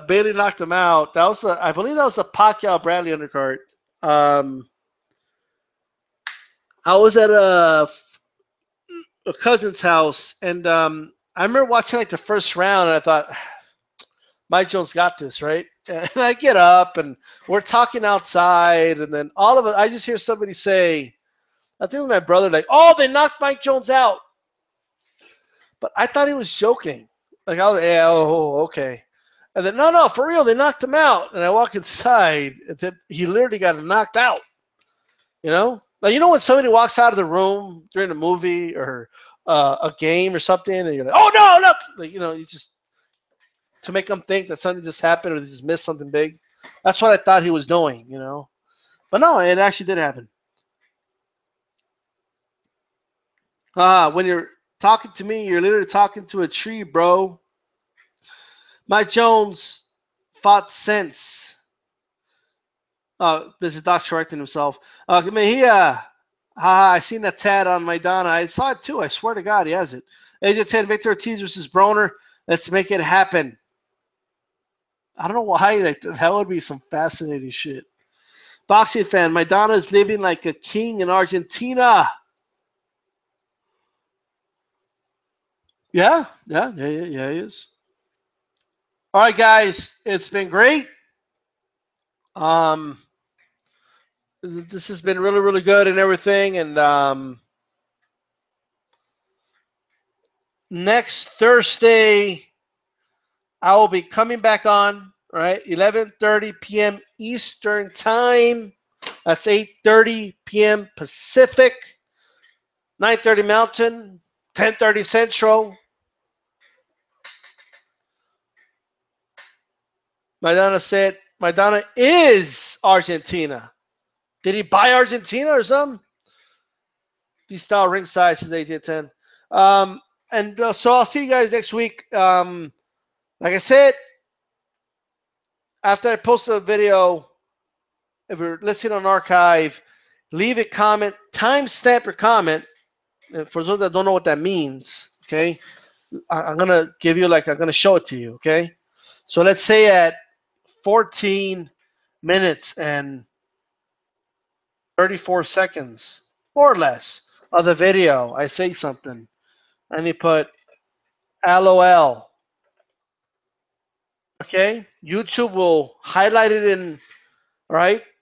Bailey knocked him out, I believe that was the Pacquiao Bradley undercard. I was at a cousin's house, and I remember watching the first round, and I thought, Mike Jones got this, right? And I get up, and we're talking outside, and then all of it, I just hear somebody say, I think it was my brother, oh, they knocked Mike Jones out. But I thought he was joking. I was, yeah, oh, okay. And then, no, for real, they knocked him out. And I walk inside, and then he literally got knocked out. When somebody walks out of the room during a movie or a game or something, and you're like, oh, no. You just, to make them think that something just happened or they just missed something big. That's what I thought he was doing, But no, it actually did happen. When you're talking to me, you're literally talking to a tree, bro. Mike Jones fought since. Mr. Doc's correcting himself. I seen that tat on Maidana. I saw it too. I swear to God, he has it. Agent 10, Victor Ortiz versus Broner. Let's make it happen. I don't know why. Like, that would be some fascinating shit. Boxing fan, Maidana is living like a king in Argentina. Yeah, he is. All right, guys, it's been great. This has been really, really good and everything. And next Thursday, I will be coming back on, right? 11:30 p.m. Eastern Time. That's 8:30 p.m. Pacific, 9:30 Mountain, 10:30 Central. Maidana said, Maidana is Argentina. Did he buy Argentina or something? DStyle ringside says AJ10. So I'll see you guys next week. Like I said, after I post a video, if you're listening on archive, leave a comment, timestamp your comment. And for those that don't know what that means, okay, I'm gonna give you I'm gonna show it to you, okay. So let's say at 14 minutes and 34 seconds, more or less, of the video, I say something, and you put LOL. Okay, YouTube will highlight it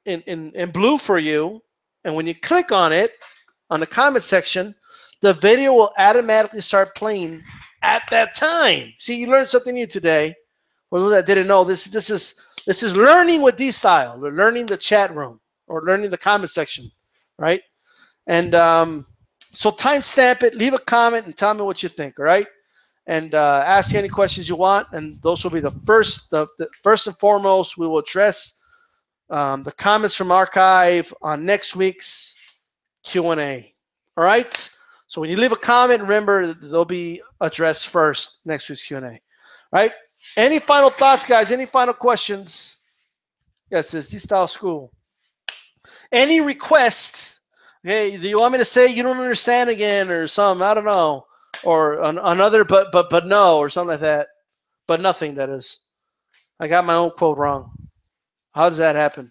in blue for you, and when you click on it on the comment section, the video will automatically start playing at that time. See, you learned something new today. For those that didn't know, this is learning with DStyle. We're learning the chat room or learning the comment section, right? And so timestamp it, leave a comment, and tell me what you think. All right. And ask any questions you want, and those will be the first and foremost. We will address the comments from archive on next week's Q&A. All right. So when you leave a comment, remember they'll be addressed first next week's Q&A. All right. Any final thoughts, guys? Any final questions? Yes, it's DStyle School. Any request? Hey, do you want me to say you don't understand again or something? I don't know. Or another but no, or something like that. But nothing, that is. I got my own quote wrong. How does that happen?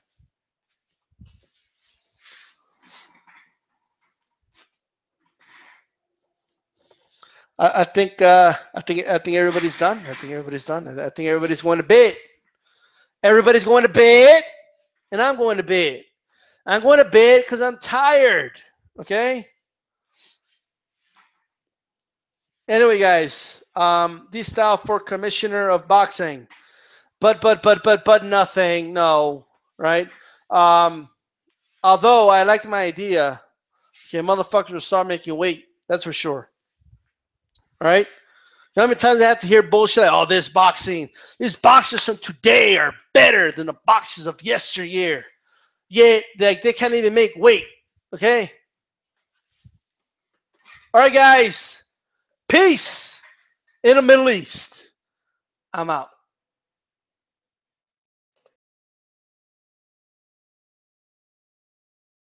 I think everybody's done. I think everybody's done. I think everybody's going to bed. Everybody's going to bed, and I'm going to bed. I'm going to bed because I'm tired. Okay. Anyway, guys, DStyle for commissioner of boxing, but nothing. No, right? Although I like my idea, okay, motherfuckers will start making weight. That's for sure. All right. You know how many times I have to hear bullshit like, oh, these boxers from today are better than the boxers of yesteryear. Yet, they can't even make weight. Okay? All right, guys. Peace in the Middle East. I'm out.